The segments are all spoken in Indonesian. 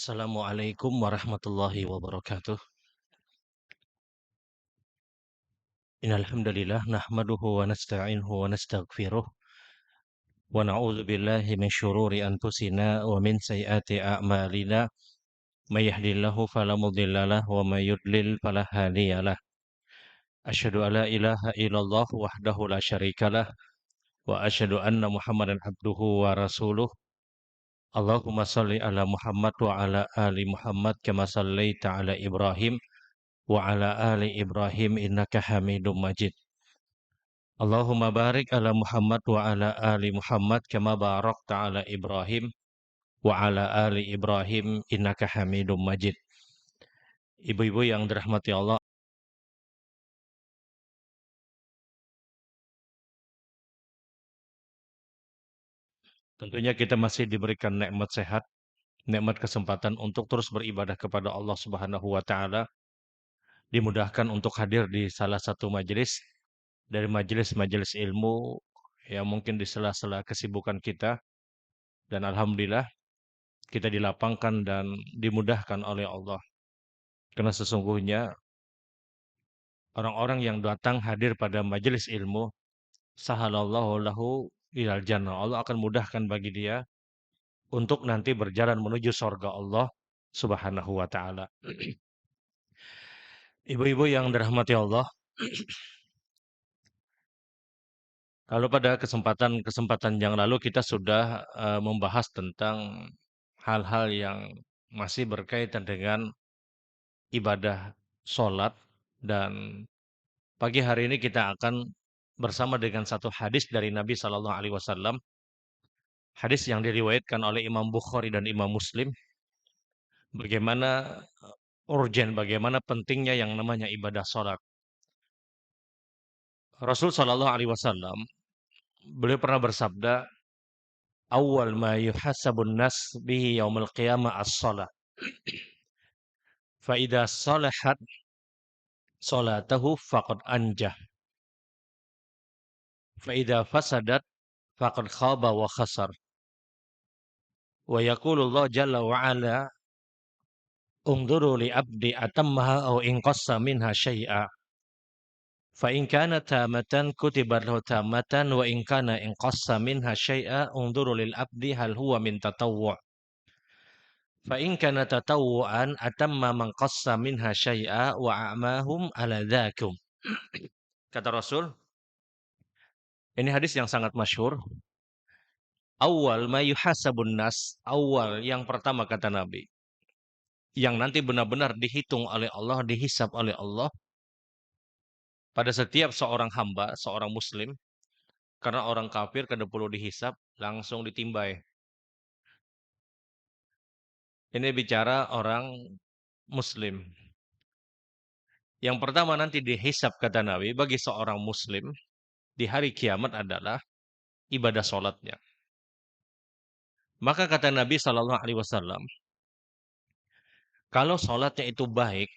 Assalamualaikum warahmatullahi wabarakatuh. Innal hamdalillah nahmaduhu wa nasta'inuhu wa nastaghfiruh wa na'udzu billahi min syururi anfusina wa min sayyiati a'malina. May yahdihillahu fala mudhillalah wa may yudlil fala hadiyalah. Asyhadu an la ilaha illallah wahdahu la syarikalah wa asyhadu anna Muhammadan abduhu wa rasuluh. Allahumma shalli ala Muhammad wa ala ali Muhammad kama shallaita ala Ibrahim wa ala ali Ibrahim innaka Hamidum Majid. Allahumma barik ala Muhammad wa ala ali Muhammad kama barakta ala Ibrahim wa ala ali Ibrahim innaka Hamidum Majid. Ibu-ibu yang dirahmati Allah, tentunya kita masih diberikan nikmat sehat, nikmat kesempatan untuk terus beribadah kepada Allah Subhanahu wa taala, dimudahkan untuk hadir di salah satu majelis dari majelis-majelis ilmu yang mungkin di sela-sela kesibukan kita, dan alhamdulillah kita dilapangkan dan dimudahkan oleh Allah. Karena sesungguhnya orang-orang yang datang hadir pada majelis ilmu, sahalallahu lahu ilal jannah. Allah akan mudahkan bagi dia untuk nanti berjalan menuju sorga Allah Subhanahu wa taala. Ibu-ibu yang dirahmati Allah, kalau pada kesempatan-kesempatan yang lalu kita sudah membahas tentang hal-hal yang masih berkaitan dengan ibadah sholat, dan pagi hari ini kita akan bersama dengan satu hadis dari Nabi Shallallahu Alaihi Wasallam, hadis yang diriwayatkan oleh Imam Bukhari dan Imam Muslim, bagaimana bagaimana pentingnya yang namanya ibadah sholat. Rasul Shallallahu Alaihi Wasallam, beliau pernah bersabda, awal ma yuhasabun nas bihi yaumil qiyamah as-salat. Fa idza salahat salatahu faqad anjah. Fa idza fasadat faqad khaba wa khasar. Wa yaqulu Allah jalla wa ala, ungduru li abdi atammaha aw inqassa minha syai'a. Fa in kana tamatan kutibat lahu tamatan wa in kana inqassa minha syai'a ungduru lil abdi hal huwa min tatawwu'. Fa in kana tatawwu'an atamma man qassa minha syai'a wa a'mahum ala dzakum. Kata Rasul, ini hadis yang sangat masyhur. Awal ma yuhasabun nas, awal yang pertama kata Nabi, yang nanti benar-benar dihitung oleh Allah, dihisab oleh Allah pada setiap seorang hamba, seorang muslim. Karena orang kafir kada perlu dihisab, langsung ditimbai. Ini bicara orang muslim. Yang pertama nanti dihisab kata Nabi bagi seorang muslim di hari kiamat adalah ibadah sholatnya. Maka kata Nabi Shallallahu Alaihi Wasallam, kalau sholatnya itu baik,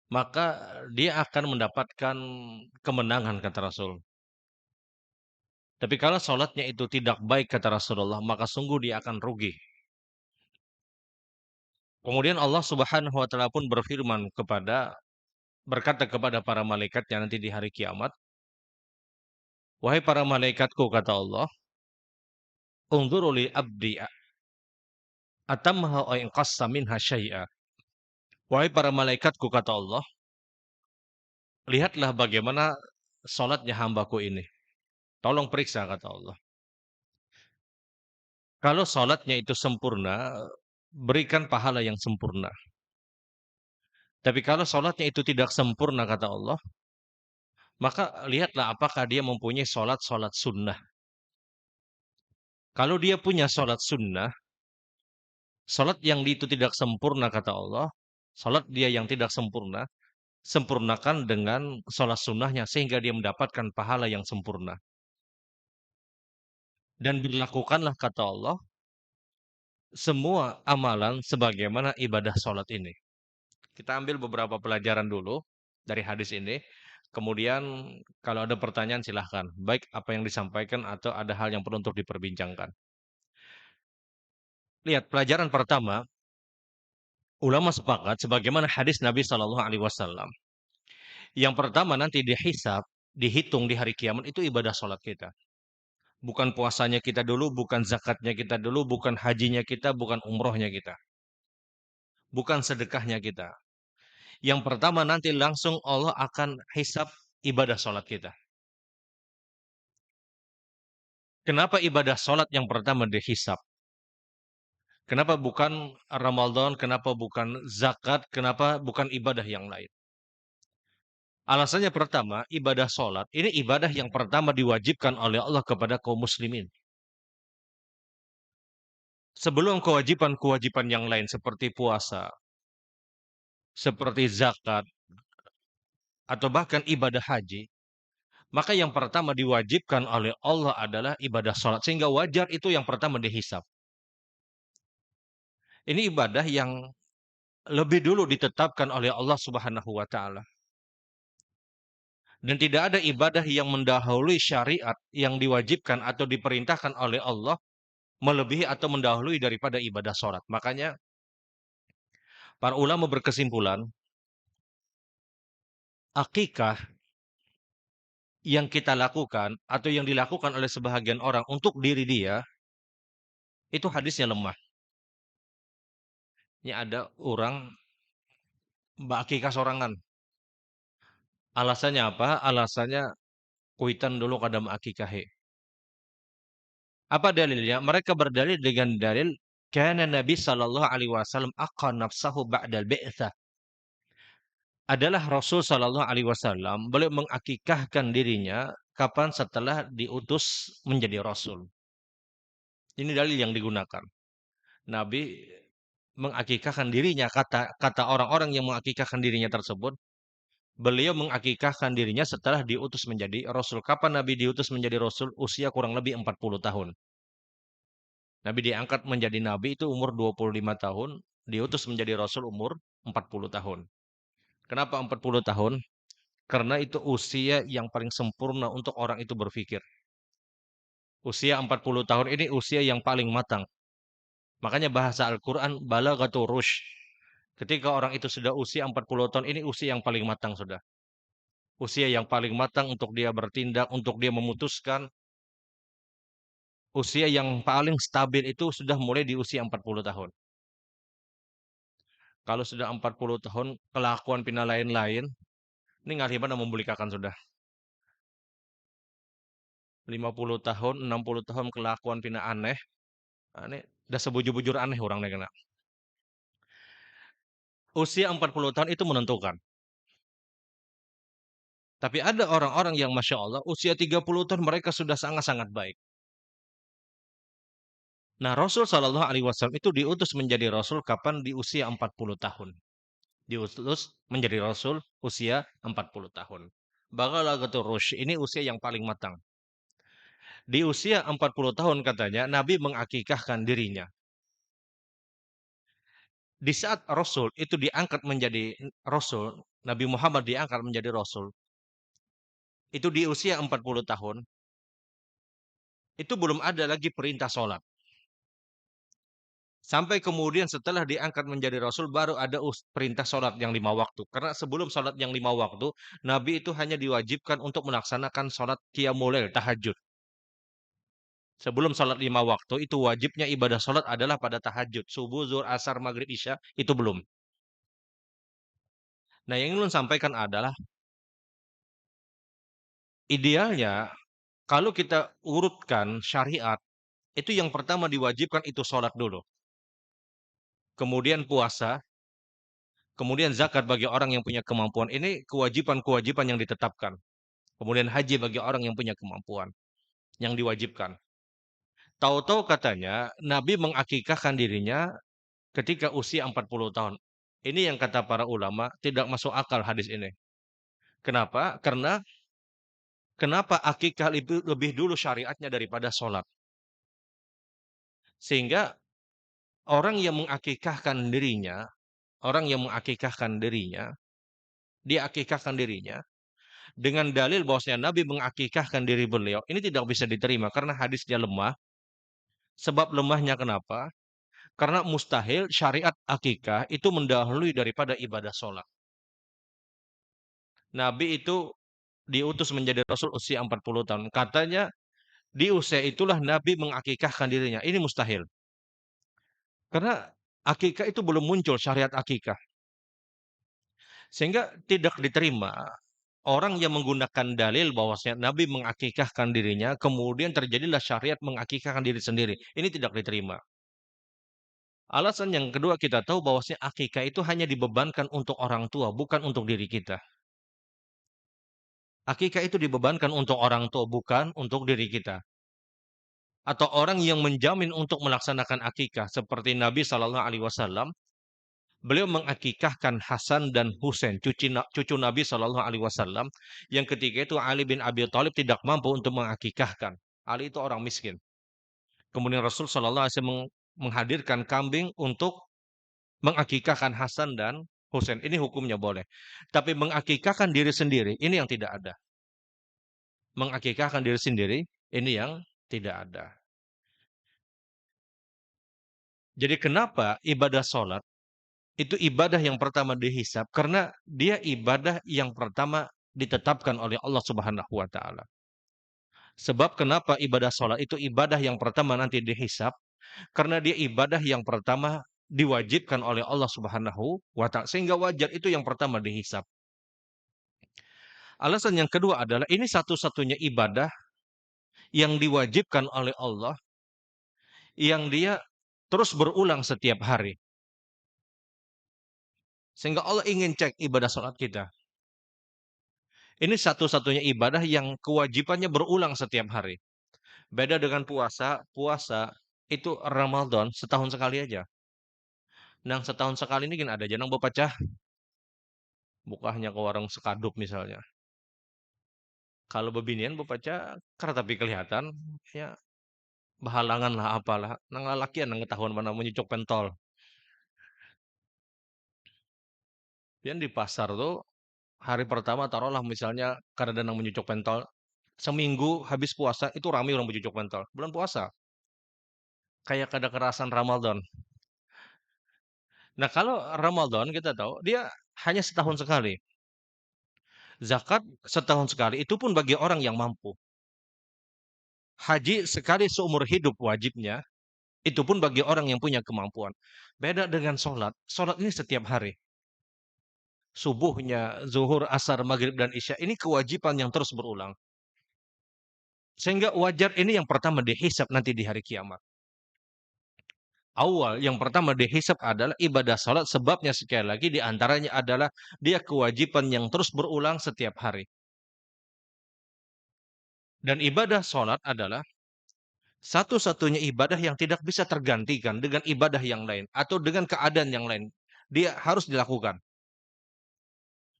maka dia akan mendapatkan kemenangan kata Rasul. Tapi kalau sholatnya itu tidak baik kata Rasulullah, maka sungguh dia akan rugi. Kemudian Allah Subhanahu wa taala pun berkata kepada para malaikatnya nanti di hari kiamat, wahai para malaikatku kata Allah, unzuru li abdi atammaha wa in qassa minha syai'a. Wahai para malaikatku kata Allah, lihatlah bagaimana salatnya hambaku ini. Tolong periksa kata Allah. Kalau salatnya itu sempurna, berikan pahala yang sempurna. Tapi kalau salatnya itu tidak sempurna kata Allah, maka lihatlah apakah dia mempunyai salat sunnah. Kalau dia punya salat sunnah, salat yang itu tidak sempurna kata Allah, salat dia yang tidak sempurna, sempurnakan dengan salat sunnahnya sehingga dia mendapatkan pahala yang sempurna. Dan dilakukanlah kata Allah semua amalan sebagaimana ibadah salat ini. Kita ambil beberapa pelajaran dulu dari hadis ini. Kemudian kalau ada pertanyaan silahkan. Baik apa yang disampaikan atau ada hal yang perlu untuk diperbincangkan. Lihat pelajaran pertama, Ulama sepakat sebagaimana hadis Nabi Shallallahu alaihi wasallam. Yang pertama nanti dihisab, dihitung di hari kiamat itu ibadah sholat kita. Bukan puasanya kita dulu, bukan zakatnya kita dulu, bukan hajinya kita, bukan umrohnya kita. Bukan sedekahnya kita. Yang pertama nanti langsung Allah akan hisab ibadah sholat kita. Kenapa ibadah sholat yang pertama dihisab? Kenapa bukan Ramadan? Kenapa bukan zakat? Kenapa bukan ibadah yang lain? Alasannya pertama, ibadah sholat. Ini ibadah yang pertama diwajibkan oleh Allah kepada kaum muslimin. Sebelum kewajiban-kewajiban yang lain seperti puasa, seperti zakat, atau bahkan ibadah haji, maka yang pertama diwajibkan oleh Allah adalah ibadah sholat. Sehingga wajar itu yang pertama dihisab. Ini ibadah yang lebih dulu ditetapkan oleh Allah Subhanahu wa taala. Dan tidak ada ibadah yang mendahului syariat yang diwajibkan atau diperintahkan oleh Allah melebihi atau mendahului daripada ibadah sholat. Makanya para ulama berkesimpulan, akikah yang kita lakukan atau yang dilakukan oleh sebahagian orang untuk diri dia, itu hadisnya lemah. Ini ada orang mbak akikah sorangan. Alasannya apa? Alasannya kuitan dulu kada mbak akikah. Apa dalilnya? Mereka berdalil dengan dalil karena Nabi Shallallahu Alaihi Wasallam akan nafsahu ba'dal bi'tsah. Adalah Rasul Shallallahu Alaihi Wasallam beliau mengakikahkan dirinya kapan setelah diutus menjadi Rasul. Ini dalil yang digunakan. Nabi mengakikahkan dirinya, kata orang-orang yang mengakikahkan dirinya tersebut, beliau mengakikahkan dirinya setelah diutus menjadi Rasul. Kapan Nabi diutus menjadi Rasul? Usia kurang lebih 40 tahun. Nabi diangkat menjadi Nabi itu umur 25 tahun, diutus menjadi Rasul umur 40 tahun. Kenapa 40 tahun? Karena itu usia yang paling sempurna untuk orang itu berpikir. Usia 40 tahun ini usia yang paling matang. Makanya bahasa Al-Quran, balaghatul rushd. Ketika orang itu sudah usia 40 tahun, ini usia yang paling matang sudah. Usia yang paling matang untuk dia bertindak, untuk dia memutuskan. Usia yang paling stabil itu sudah mulai di usia 40 tahun. Kalau sudah 40 tahun, kelakuan pina lain-lain, ini ngaliban membulikakan sudah. 50 tahun, 60 tahun kelakuan pina aneh. Nah, ini udah sebujur-bujur aneh orang nih kena. Usia 40 tahun itu menentukan. Tapi ada orang-orang yang Masya Allah, usia 30 tahun mereka sudah sangat-sangat baik. Nah, Rasul Shallallahu Alaihi Wasallam itu diutus menjadi Rasul kapan di usia 40 tahun. Diutus menjadi Rasul usia 40 tahun. Bagalatul Rush, ini usia yang paling matang. Di usia 40 tahun katanya, Nabi mengakikahkan dirinya. Di saat Rasul itu diangkat menjadi Rasul, Nabi Muhammad diangkat menjadi Rasul, itu di usia 40 tahun, itu belum ada lagi perintah sholat. Sampai kemudian setelah diangkat menjadi Rasul, baru ada perintah sholat yang 5 waktu. Karena sebelum sholat yang 5 waktu, Nabi itu hanya diwajibkan untuk melaksanakan sholat qiyamul lail, tahajud. Sebelum sholat 5 waktu, itu wajibnya ibadah sholat adalah pada tahajud. Subuh, zuhur, asar, maghrib, isya, itu belum. Nah, yang ingin sampaikan adalah, idealnya, kalau kita urutkan syariat, itu yang pertama diwajibkan itu sholat dulu. Kemudian puasa, kemudian zakat bagi orang yang punya kemampuan. Ini kewajiban-kewajiban yang ditetapkan. Kemudian haji bagi orang yang punya kemampuan, yang diwajibkan. Tahu-tahu katanya, Nabi mengakikahkan dirinya ketika usia 40 tahun. Ini yang kata para ulama, tidak masuk akal hadis ini. Kenapa? Karena kenapa akikah lebih dulu syariatnya daripada sholat? Sehingga orang yang mengakikahkan dirinya, dia akikahkan dirinya, dengan dalil bahwasanya Nabi mengakikahkan diri beliau, ini tidak bisa diterima karena hadisnya lemah. Sebab lemahnya kenapa? Karena mustahil syariat akikah itu mendahului daripada ibadah sholat. Nabi itu diutus menjadi Rasul usia 40 tahun. Katanya di usia itulah Nabi mengakikahkan dirinya. Ini mustahil. Karena akikah itu belum muncul syariat akikah. Sehingga tidak diterima orang yang menggunakan dalil bahwasanya Nabi mengakikahkan dirinya, kemudian terjadilah syariat mengakikahkan diri sendiri. Ini tidak diterima. Alasan yang kedua kita tahu bahwasanya akikah itu hanya dibebankan untuk orang tua, bukan untuk diri kita. Akikah itu dibebankan untuk orang tua, bukan untuk diri kita. Atau orang yang menjamin untuk melaksanakan akikah seperti Nabi Shallallahu Alaihi Wasallam, beliau mengakikahkan Hasan dan Husain, cucu Nabi Shallallahu Alaihi Wasallam. Yang ketiga itu Ali bin Abi Thalib tidak mampu untuk mengakikahkan. Ali itu orang miskin. Kemudian Rasul Shallallahu Alaihi Wasallam menghadirkan kambing untuk mengakikahkan Hasan dan Husain. Ini hukumnya boleh. Tapi mengakikahkan diri sendiri, ini yang tidak ada. Mengakikahkan diri sendiri, ini yang tidak ada. Jadi kenapa ibadah sholat itu ibadah yang pertama dihisab? Karena dia ibadah yang pertama ditetapkan oleh Allah Subhanahu wa taala. Sebab kenapa ibadah sholat itu ibadah yang pertama nanti dihisab? Karena dia ibadah yang pertama diwajibkan oleh Allah Subhanahu wa taala. Sehingga wajar itu yang pertama dihisab. Alasan yang kedua adalah ini satu-satunya ibadah yang diwajibkan oleh Allah yang dia terus berulang setiap hari. Sehingga Allah ingin cek ibadah sholat kita. Ini satu-satunya ibadah yang kewajibannya berulang setiap hari. Beda dengan puasa, puasa itu Ramadan setahun sekali aja. Nah, setahun sekali ini kan ada janang bepacah, bukanya ke warung sekadup misalnya. Kalau bebinian bepacah, karena tapi kelihatan, ya bahalangan lah apalah. Nang lalakian nang ketahuan mana menyucuk pentol. Yang di pasar tuh hari pertama taruhlah misalnya karena nang menyucuk pentol. Seminggu habis puasa itu ramai orang menyucuk pentol. Bulan puasa. Kayak ada kerasan Ramadan. Nah, kalau Ramadan kita tahu dia hanya setahun sekali. Zakat setahun sekali, itu pun bagi orang yang mampu. Haji sekali seumur hidup wajibnya, itu pun bagi orang yang punya kemampuan. Beda dengan sholat. Sholat ini setiap hari. Subuhnya, zuhur, asar, maghrib, dan isya. Ini kewajiban yang terus berulang. Sehingga wajar ini yang pertama dihisab nanti di hari kiamat. Awal yang pertama dihisab adalah ibadah salat, sebabnya sekali lagi diantaranya adalah dia kewajiban yang terus berulang setiap hari. Dan ibadah salat adalah satu-satunya ibadah yang tidak bisa tergantikan dengan ibadah yang lain atau dengan keadaan yang lain. Dia harus dilakukan.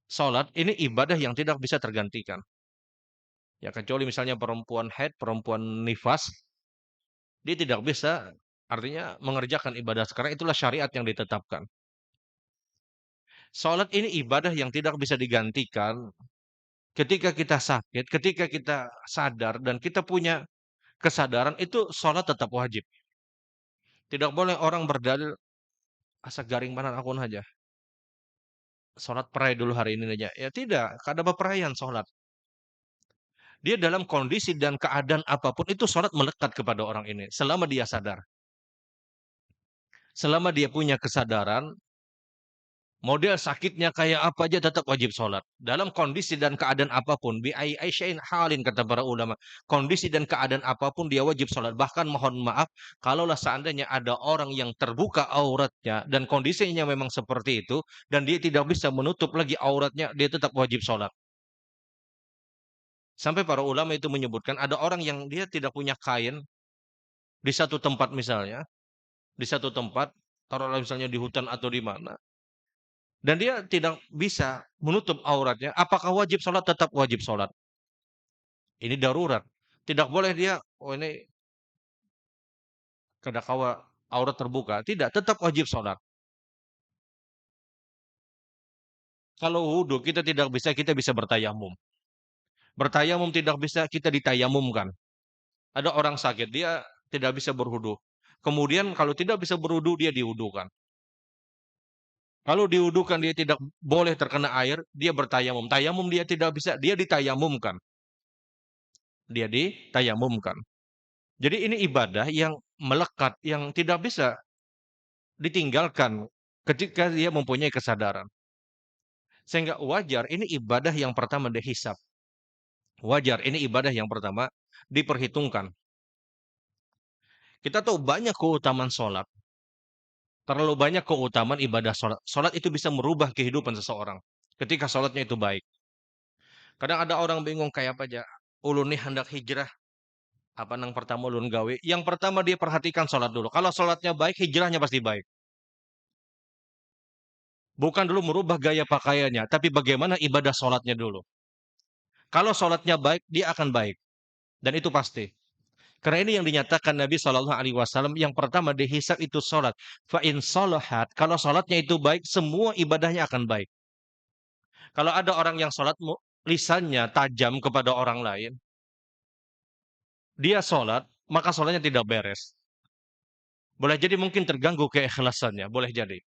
Salat ini ibadah yang tidak bisa tergantikan. Ya kecuali misalnya perempuan haid, perempuan nifas, dia tidak bisa artinya mengerjakan ibadah sekarang, itulah syariat yang ditetapkan. Salat ini ibadah yang tidak bisa digantikan ketika kita sakit, ketika kita sadar dan kita punya kesadaran, itu sholat tetap wajib. Tidak boleh orang berdalil asa garing panan akun aja. Sholat perai dulu hari ini aja. Ya tidak, kada perayaan sholat. Dia dalam kondisi dan keadaan apapun itu sholat melekat kepada orang ini. Selama dia sadar. Selama dia punya kesadaran, model sakitnya kayak apa aja tetap wajib sholat. Dalam kondisi dan keadaan apapun. Bi'aisya'in halin kata para ulama. Kondisi dan keadaan apapun dia wajib sholat. Bahkan mohon maaf, kalaulah seandainya ada orang yang terbuka auratnya dan kondisinya memang seperti itu, dan dia tidak bisa menutup lagi auratnya, dia tetap wajib sholat. Sampai para ulama itu menyebutkan ada orang yang dia tidak punya kain di satu tempat misalnya. Di satu tempat, taruhlah misalnya di hutan atau di mana. Dan dia tidak bisa menutup auratnya, apakah wajib sholat? Tetap wajib sholat. Ini darurat. Tidak boleh dia, oh ini kadakawa aurat terbuka. Tidak, tetap wajib sholat. Kalau wudhu kita tidak bisa, kita bisa bertayamum. Bertayamum tidak bisa, kita ditayamumkan. Ada orang sakit, dia tidak bisa berwudhu. Kemudian kalau tidak bisa berwudu, dia diwudukan. Kalau diwudukan dia tidak boleh terkena air, dia bertayamum. Tayamum dia tidak bisa, dia ditayamumkan. Dia ditayamumkan. Jadi ini ibadah yang melekat, yang tidak bisa ditinggalkan ketika dia mempunyai kesadaran. Sehingga wajar ini ibadah yang pertama dihisab. Wajar ini ibadah yang pertama diperhitungkan. Kita tahu banyak keutamaan sholat. Terlalu banyak keutamaan ibadah sholat. Sholat itu bisa merubah kehidupan seseorang. Ketika sholatnya itu baik. Kadang ada orang bingung kayak apa aja. Ulun nih hendak hijrah. Apa nang pertama ulun gawe? Yang pertama dia perhatikan sholat dulu. Kalau sholatnya baik, hijrahnya pasti baik. Bukan dulu merubah gaya pakaiannya, tapi bagaimana ibadah sholatnya dulu. Kalau sholatnya baik, dia akan baik. Dan itu pasti. Karena ini yang dinyatakan Nabi SAW yang pertama dihisab itu sholat. Fa in sholahat, kalau sholatnya itu baik, semua ibadahnya akan baik. Kalau ada orang yang sholat lisannya tajam kepada orang lain, dia sholat, maka sholatnya tidak beres. Boleh jadi mungkin terganggu keikhlasannya, boleh jadi.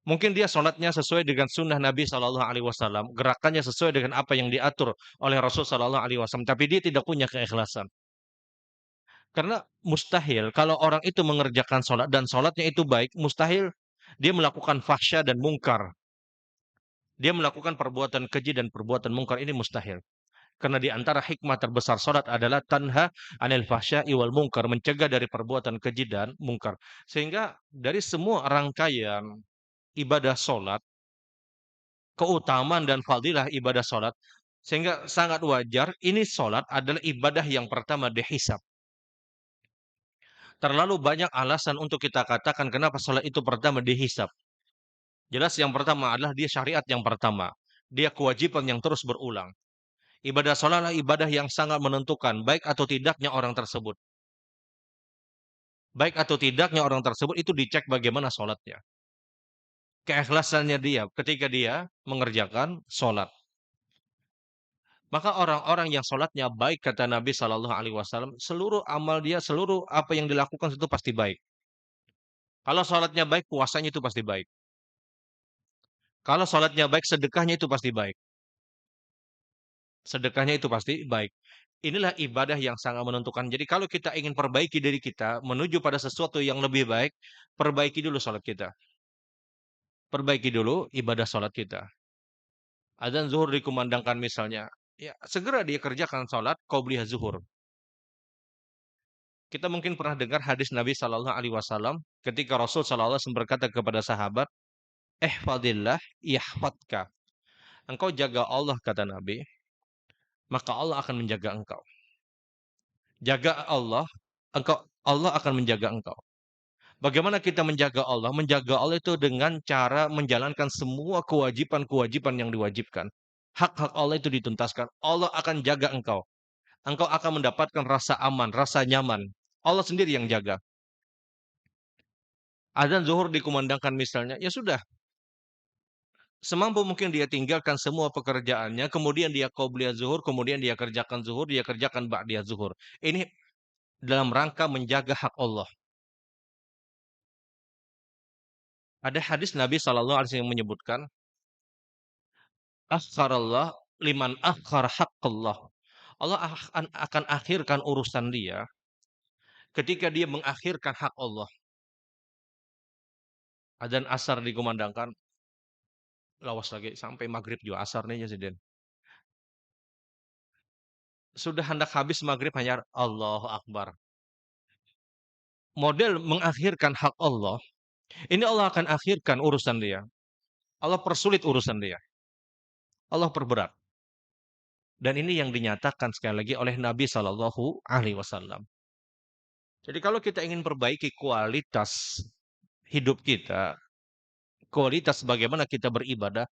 Mungkin dia sholatnya sesuai dengan sunnah Nabi SAW, gerakannya sesuai dengan apa yang diatur oleh Rasul SAW, tapi dia tidak punya keikhlasan. Karena mustahil kalau orang itu mengerjakan sholat dan sholatnya itu baik, mustahil dia melakukan fahsya dan mungkar. Dia melakukan perbuatan keji dan perbuatan mungkar, ini mustahil. Karena di antara hikmah terbesar sholat adalah tanha anil fahsya'i wal mungkar, mencegah dari perbuatan keji dan mungkar. Sehingga dari semua rangkaian ibadah sholat, keutamaan dan fadilah ibadah sholat, sehingga sangat wajar ini sholat adalah ibadah yang pertama dihisab. Terlalu banyak alasan untuk kita katakan kenapa sholat itu pertama dihisab. Jelas yang pertama adalah dia syariat yang pertama. Dia kewajiban yang terus berulang. Ibadah sholat adalah ibadah yang sangat menentukan baik atau tidaknya orang tersebut. Baik atau tidaknya orang tersebut itu dicek bagaimana sholatnya. Keikhlasannya dia ketika dia mengerjakan sholat. Maka orang-orang yang sholatnya baik kata Nabi SAW, seluruh amal dia, seluruh apa yang dilakukan itu pasti baik. Kalau sholatnya baik, puasanya itu pasti baik. Kalau sholatnya baik, sedekahnya itu pasti baik. Sedekahnya itu pasti baik. Inilah ibadah yang sangat menentukan. Jadi kalau kita ingin perbaiki diri kita menuju pada sesuatu yang lebih baik, perbaiki dulu sholat kita. Perbaiki dulu ibadah sholat kita. Adzan zuhur dikumandangkan misalnya, ya segera dia kerjakan sholat qobliyah zuhur. Kita mungkin pernah dengar hadis Nabi Shallallahu Alaihi Wasallam ketika Rasul Shallallahu Alaihi Wasallam berkata kepada sahabat, "Ihfadillah yahfadka." Engkau jaga Allah kata Nabi, maka Allah akan menjaga engkau. Jaga Allah, Allah akan menjaga engkau. Bagaimana kita menjaga Allah? Menjaga Allah itu dengan cara menjalankan semua kewajiban-kewajiban yang diwajibkan. Hak-hak Allah itu dituntaskan. Allah akan jaga engkau. Engkau akan mendapatkan rasa aman, rasa nyaman. Allah sendiri yang jaga. Azan zuhur dikumandangkan misalnya, ya sudah. Semampu mungkin dia tinggalkan semua pekerjaannya, kemudian dia qobliyah zuhur, kemudian dia kerjakan zuhur, dia kerjakan ba'diyah zuhur. Ini dalam rangka menjaga hak Allah. Ada hadis Nabi SAW yang menyebutkan, akharallah liman akhar haqqallah. Allah akan akhirkan urusan dia ketika dia mengakhirkan hak Allah. Adzan asar dikumandangkan, lawas lagi sampai maghrib juga asar nih ya Siden. Sudah hendak habis maghrib hanya Allahu Akbar. Model mengakhirkan hak Allah, ini Allah akan akhirkan urusan dia. Allah persulit urusan dia. Allah perberat. Dan ini yang dinyatakan sekali lagi oleh Nabi Shallallahu Alaihi Wasallam. Jadi kalau kita ingin perbaiki kualitas hidup kita, kualitas bagaimana kita beribadah,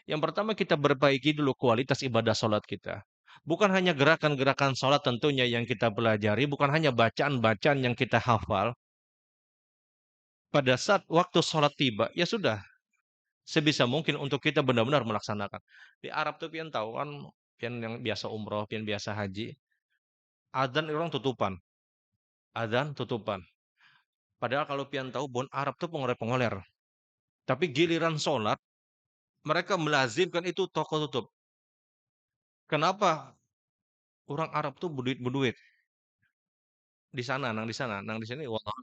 yang pertama kita perbaiki dulu kualitas ibadah sholat kita. Bukan hanya gerakan-gerakan sholat tentunya yang kita pelajari, bukan hanya bacaan-bacaan yang kita hafal. Pada saat waktu sholat tiba, ya sudah, sebisa mungkin untuk kita benar-benar melaksanakan. Di Arab tuh pian tahu kan, pian yang biasa umroh, pian biasa haji, adzan orang tutupan. Adzan tutupan. Padahal kalau pian tahu bon Arab tuh pengoler-pengoler. Tapi giliran sholat, mereka melazimkan itu toko tutup. Kenapa? Orang Arab tuh berduit-berduit. Di sana, nang di sana, nang di sini, wallah,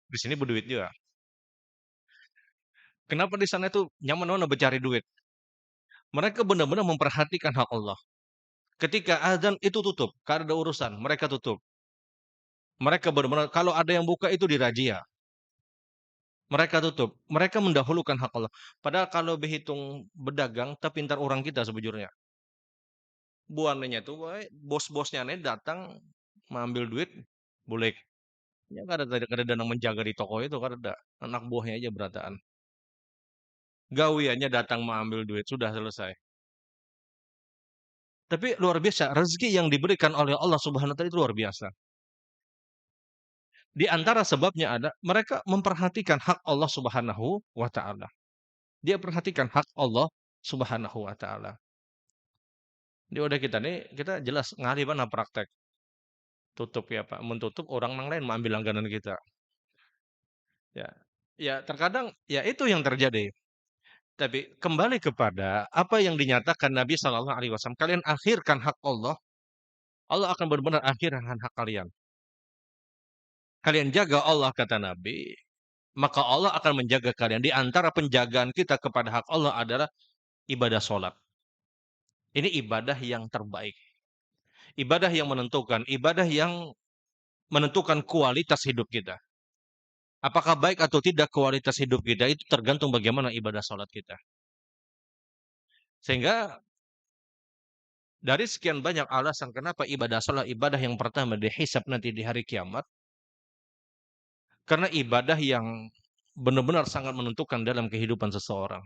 di sini berduit juga. Kenapa di sana itu nyaman mana bercari duit? Mereka benar-benar memperhatikan hak Allah. Ketika azan itu tutup, karena ada urusan, mereka tutup. Mereka benar-benar kalau ada yang buka itu dirajia. Mereka tutup. Mereka mendahulukan hak Allah. Padahal kalau berhitung berdagang, terpintar orang kita sebujurnya. Buannya tuh, bos-bosnya nih datang mengambil duit, boleh. Ya kan ada dana menjaga di toko itu kan ada. Anak buahnya aja berataan. Gawiannya datang mengambil duit, sudah selesai. Tapi luar biasa, rezeki yang diberikan oleh Allah Subhanahu wa taala itu luar biasa. Di antara sebabnya ada mereka memperhatikan hak Allah Subhanahu wa taala. Dia perhatikan hak Allah Subhanahu wa taala. Di udah kita nih, kita jelas ngalih mana praktek. Tutup ya Pak, mentutup orang yang lain mengambil langganan kita. Ya. Ya, terkadang ya itu yang terjadi. Tapi kembali kepada apa yang dinyatakan Nabi Shallallahu alaihi wasallam, kalian akhirkan hak Allah, Allah akan benar-benar akhirkan hak kalian. Kalian jaga Allah kata Nabi, maka Allah akan menjaga kalian. Di antara penjagaan kita kepada hak Allah adalah ibadah sholat. Ini ibadah yang terbaik. Ibadah yang menentukan. Ibadah yang menentukan kualitas hidup kita. Apakah baik atau tidak kualitas hidup kita itu tergantung bagaimana ibadah sholat kita. Sehingga dari sekian banyak alasan kenapa ibadah sholat ibadah yang pertama dihisab nanti di hari kiamat. Karena ibadah yang benar-benar sangat menentukan dalam kehidupan seseorang.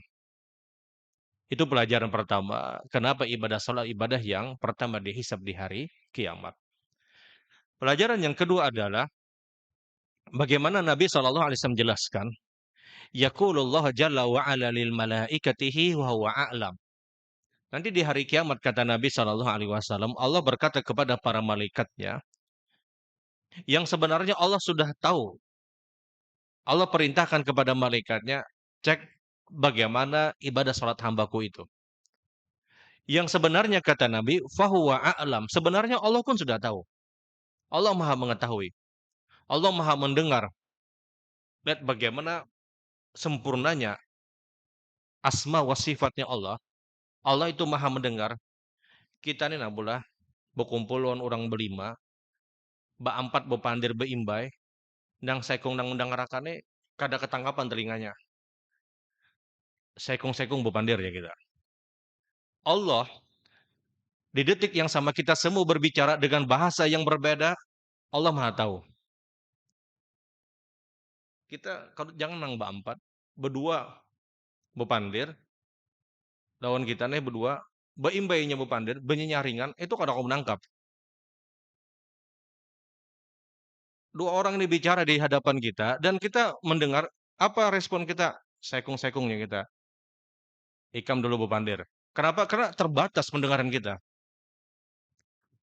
Itu pelajaran pertama. Kenapa ibadah sholat ibadah yang pertama dihisab di hari kiamat. Pelajaran yang kedua adalah bagaimana Nabi SAW menjelaskan, Yaqulullah jalla wa ala lil malaikatihi wa huwa a'lam. Nanti di hari kiamat kata Nabi SAW, Allah berkata kepada para malaikatnya, yang sebenarnya Allah sudah tahu. Allah perintahkan kepada malaikatnya, cek bagaimana ibadah salat hambaku itu. Yang sebenarnya kata Nabi, fahuwa a'lam. Sebenarnya Allah pun sudah tahu. Allah Maha mengetahui. Allah Maha mendengar. Lihat bagaimana sempurnanya asma wa sifatnya Allah. Allah itu Maha mendengar. Kita ini nabulah berkumpulan orang berlima, empat bepandir beimbai, nang sekung nang undang rakane kada ketangkapan telinganya. Sekung-sekung bepandir ya kita. Allah di detik yang sama kita semua berbicara dengan bahasa yang berbeda, Allah Maha tahu. Kita kalau jangan nang empat, berdua bepandir, lawan kita nih berdua, beimbainya bepandir, benyenyaringan, itu kada kau menangkap. Dua orang ini bicara di hadapan kita, dan kita mendengar apa respon kita, sekung-sekungnya kita. Ikam dulu bepandir. Kenapa? Karena terbatas pendengaran kita.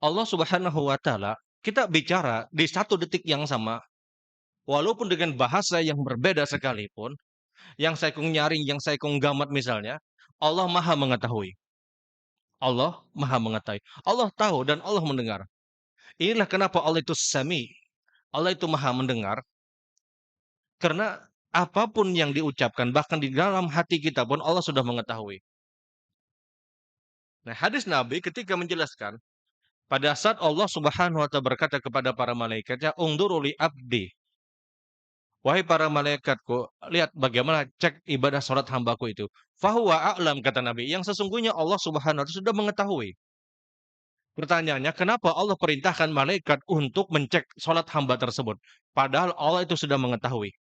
Allah Subhanahu wa taala, kita bicara di satu detik yang sama, walaupun dengan bahasa yang berbeda sekalipun, yang sekung nyaring, yang sekung gamat misalnya, Allah Maha mengetahui. Allah Maha mengetahui. Allah tahu dan Allah mendengar. Inilah kenapa Allah itu Sami. Allah itu Maha mendengar. Karena apapun yang diucapkan, bahkan di dalam hati kita pun Allah sudah mengetahui. Nah, hadis Nabi ketika menjelaskan, pada saat Allah Subhanahu wa taala berkata kepada para malaikatnya, "Ungduru li abdi." Wahai para malaikatku, lihat bagaimana cek ibadah salat hambaku itu. Fahuwa a'lam kata Nabi, yang sesungguhnya Allah Subhanahu wa taala sudah mengetahui. Pertanyaannya, kenapa Allah perintahkan malaikat untuk mencek salat hamba tersebut? Padahal Allah itu sudah mengetahui.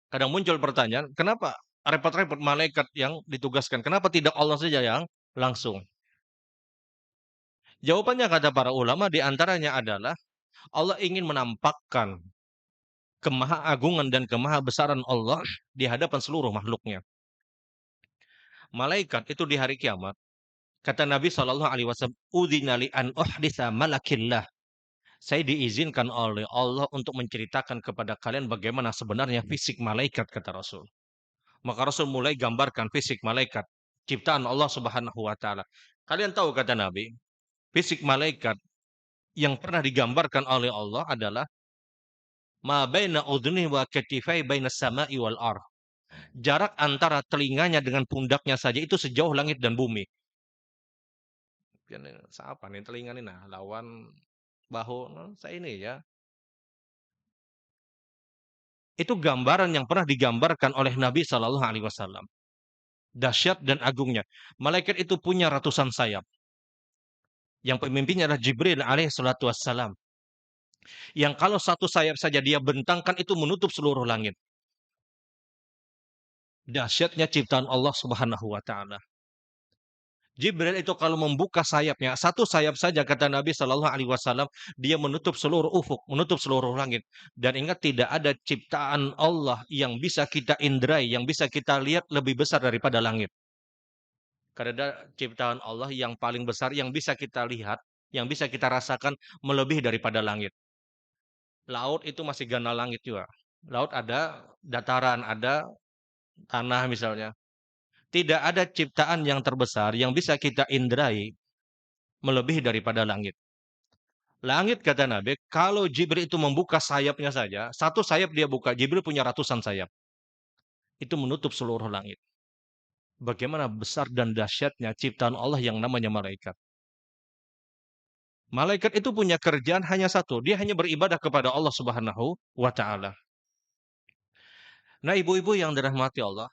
Kadang muncul pertanyaan, kenapa repot-repot malaikat yang ditugaskan? Kenapa tidak Allah saja yang langsung? Jawabannya kata para ulama di antaranya adalah Allah ingin menampakkan kemahaagungan dan kemahabesaran Allah di hadapan seluruh makhluknya. Malaikat itu di hari kiamat, kata Nabi SAW, Udhina li an uhditha malakillah. Saya diizinkan oleh Allah untuk menceritakan kepada kalian bagaimana sebenarnya fisik malaikat, kata Rasul. Maka Rasul mulai gambarkan fisik malaikat, ciptaan Allah Subhanahu wa taala. Kalian tahu kata Nabi, fisik malaikat yang pernah digambarkan oleh Allah adalah ma baina udhuni wa katifai baina sama'i wal ar. Jarak antara telinganya dengan pundaknya saja itu sejauh langit dan bumi. Siapa nih telinga nih? Nah, lawan bahu, nah, saya ini ya. Itu gambaran yang pernah digambarkan oleh Nabi Shallallahu Alaihi Wasallam. Dahsyat dan agungnya. Malaikat itu punya ratusan sayap. Yang pemimpinnya adalah Jibril alaihi salatu wassalam. Yang kalau satu sayap saja dia bentangkan itu menutup seluruh langit. Dahsyatnya ciptaan Allah Subhanahu wa taala. Jibril itu kalau membuka sayapnya, satu sayap saja kata Nabi Shallallahu Alaihi Wasallam, dia menutup seluruh ufuk, menutup seluruh langit. Dan ingat tidak ada ciptaan Allah yang bisa kita indrai, yang bisa kita lihat lebih besar daripada langit. Karena ciptaan Allah yang paling besar yang bisa kita lihat, yang bisa kita rasakan melebihi daripada langit. Laut itu masih ganal langit juga. Laut ada dataran, ada tanah misalnya. Tidak ada ciptaan yang terbesar yang bisa kita indrai melebihi daripada langit. Langit kata Nabi, kalau Jibril itu membuka sayapnya saja, satu sayap dia buka, Jibril punya ratusan sayap. Itu menutup seluruh langit. Bagaimana besar dan dahsyatnya ciptaan Allah yang namanya malaikat. Malaikat itu punya kerjaan hanya satu, dia hanya beribadah kepada Allah Subhanahu wa taala. Nah, ibu-ibu yang dirahmati Allah,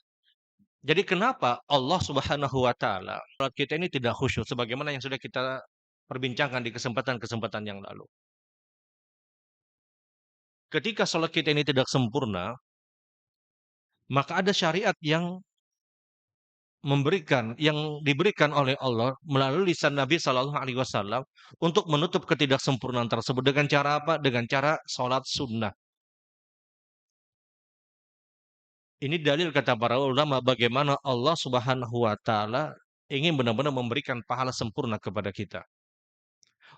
jadi kenapa Allah Subhanahu wa taala salat kita ini tidak khusyuk sebagaimana yang sudah kita perbincangkan di kesempatan-kesempatan yang lalu. Ketika salat kita ini tidak sempurna, maka ada syariat yang diberikan oleh Allah melalui lisan Nabi Shallallahu Alaihi Wasallam untuk menutup ketidaksempurnaan tersebut dengan cara apa? Dengan cara sholat sunnah. Ini dalil kata para ulama bagaimana Allah Subhanahu wa taala ingin benar-benar memberikan pahala sempurna kepada kita.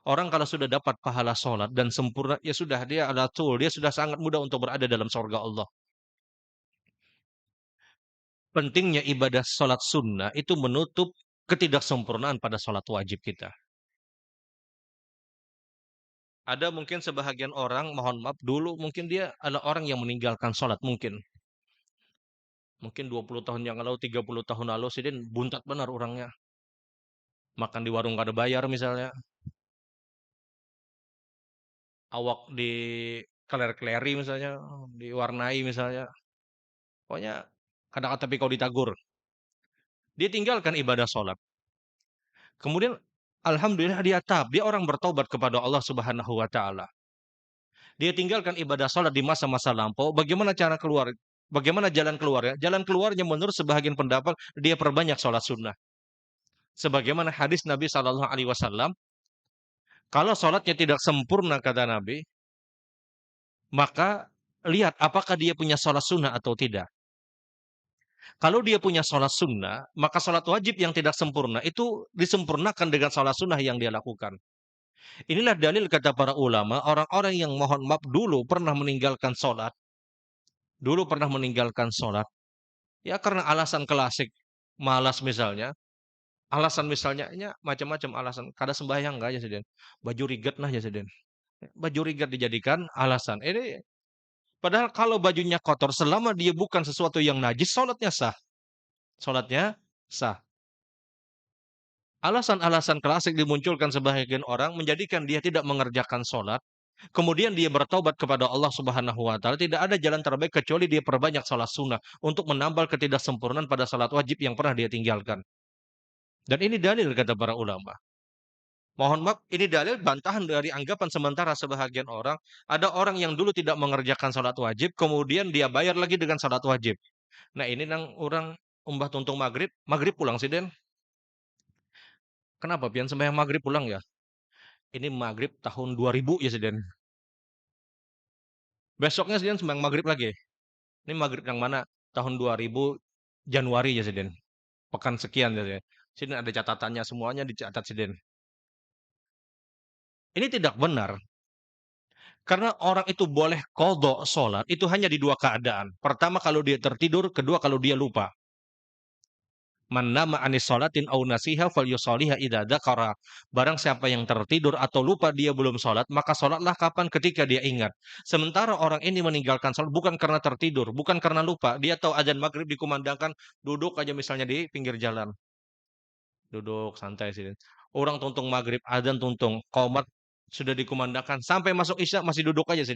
Orang kalau sudah dapat pahala sholat dan sempurna, ya sudah dia adalah dia sudah sangat mudah untuk berada dalam surga Allah. Pentingnya ibadah sholat sunnah itu menutup ketidaksempurnaan pada sholat wajib kita. Ada mungkin sebahagian orang, mohon maaf, dulu mungkin dia adalah orang yang meninggalkan sholat mungkin. Mungkin 20 tahun yang lalu, 30 tahun lalu, sih dia buntat benar orangnya. Makan di warung kada bayar misalnya. Awak di keler-keleri misalnya, diwarnai misalnya. Pokoknya kata-kata tapi kau ditagur. Dia tinggalkan ibadah sholat. Kemudian alhamdulillah dia dia orang bertobat kepada Allah Subhanahu wa taala. Dia tinggalkan ibadah sholat di masa-masa lampau. Bagaimana cara keluar? Bagaimana jalan keluarnya? Jalan keluarnya menurut sebahagian pendapat dia perbanyak sholat sunnah. Sebagaimana hadis Nabi Shallallahu Alaihi Wasallam, kalau sholatnya tidak sempurna kata Nabi, maka lihat apakah dia punya sholat sunnah atau tidak. Kalau dia punya sholat sunnah, maka sholat wajib yang tidak sempurna itu disempurnakan dengan sholat sunnah yang dia lakukan. Inilah dalil kata para ulama, orang-orang yang mohon maaf dulu pernah meninggalkan sholat, ya karena alasan klasik, malas misalnya, alasan misalnya, macam-macam alasan, kada sembahyang enggak ya Siden, baju rigat nah ya Siden, baju rigat dijadikan alasan. Ini padahal kalau bajunya kotor, selama dia bukan sesuatu yang najis, sholatnya sah. Alasan-alasan klasik dimunculkan sebagian orang menjadikan dia tidak mengerjakan sholat. Kemudian dia bertobat kepada Allah Subhanahu wa taala. Tidak ada jalan terbaik kecuali dia perbanyak salat sunnah untuk menambal ketidaksempurnaan pada salat wajib yang pernah dia tinggalkan. Dan ini dalil kata para ulama. Mohon maaf, ini dalil bantahan dari anggapan sementara sebahagian orang. Ada orang yang dulu tidak mengerjakan salat wajib, kemudian dia bayar lagi dengan salat wajib. Nah ini nang orang umbah tuntung maghrib, maghrib pulang sih Den. Kenapa pian sembahyang maghrib pulang ya? Ini maghrib tahun 2000 ya sih Den. Besoknya sih sembahyang maghrib lagi. Ini maghrib yang mana? Tahun 2000 Januari ya Siden. Pekan sekian ya. Sini ada catatannya semuanya dicatat Siden. Ini tidak benar. Karena orang itu boleh qadha sholat itu hanya di dua keadaan. Pertama kalau dia tertidur, kedua kalau dia lupa. Man nama anis sholatin aw nasiha falyusalliha idza dzakara. Barang siapa yang tertidur atau lupa dia belum sholat, maka sholatlah kapan ketika dia ingat. Sementara orang ini meninggalkan sholat bukan karena tertidur, bukan karena lupa. Dia tahu azan maghrib dikumandangkan, duduk aja misalnya di pinggir jalan. Duduk santai sih. Orang tuntung maghrib, azan tuntung, qomat sudah dikumandangkan, sampai masuk isya masih duduk aja sih.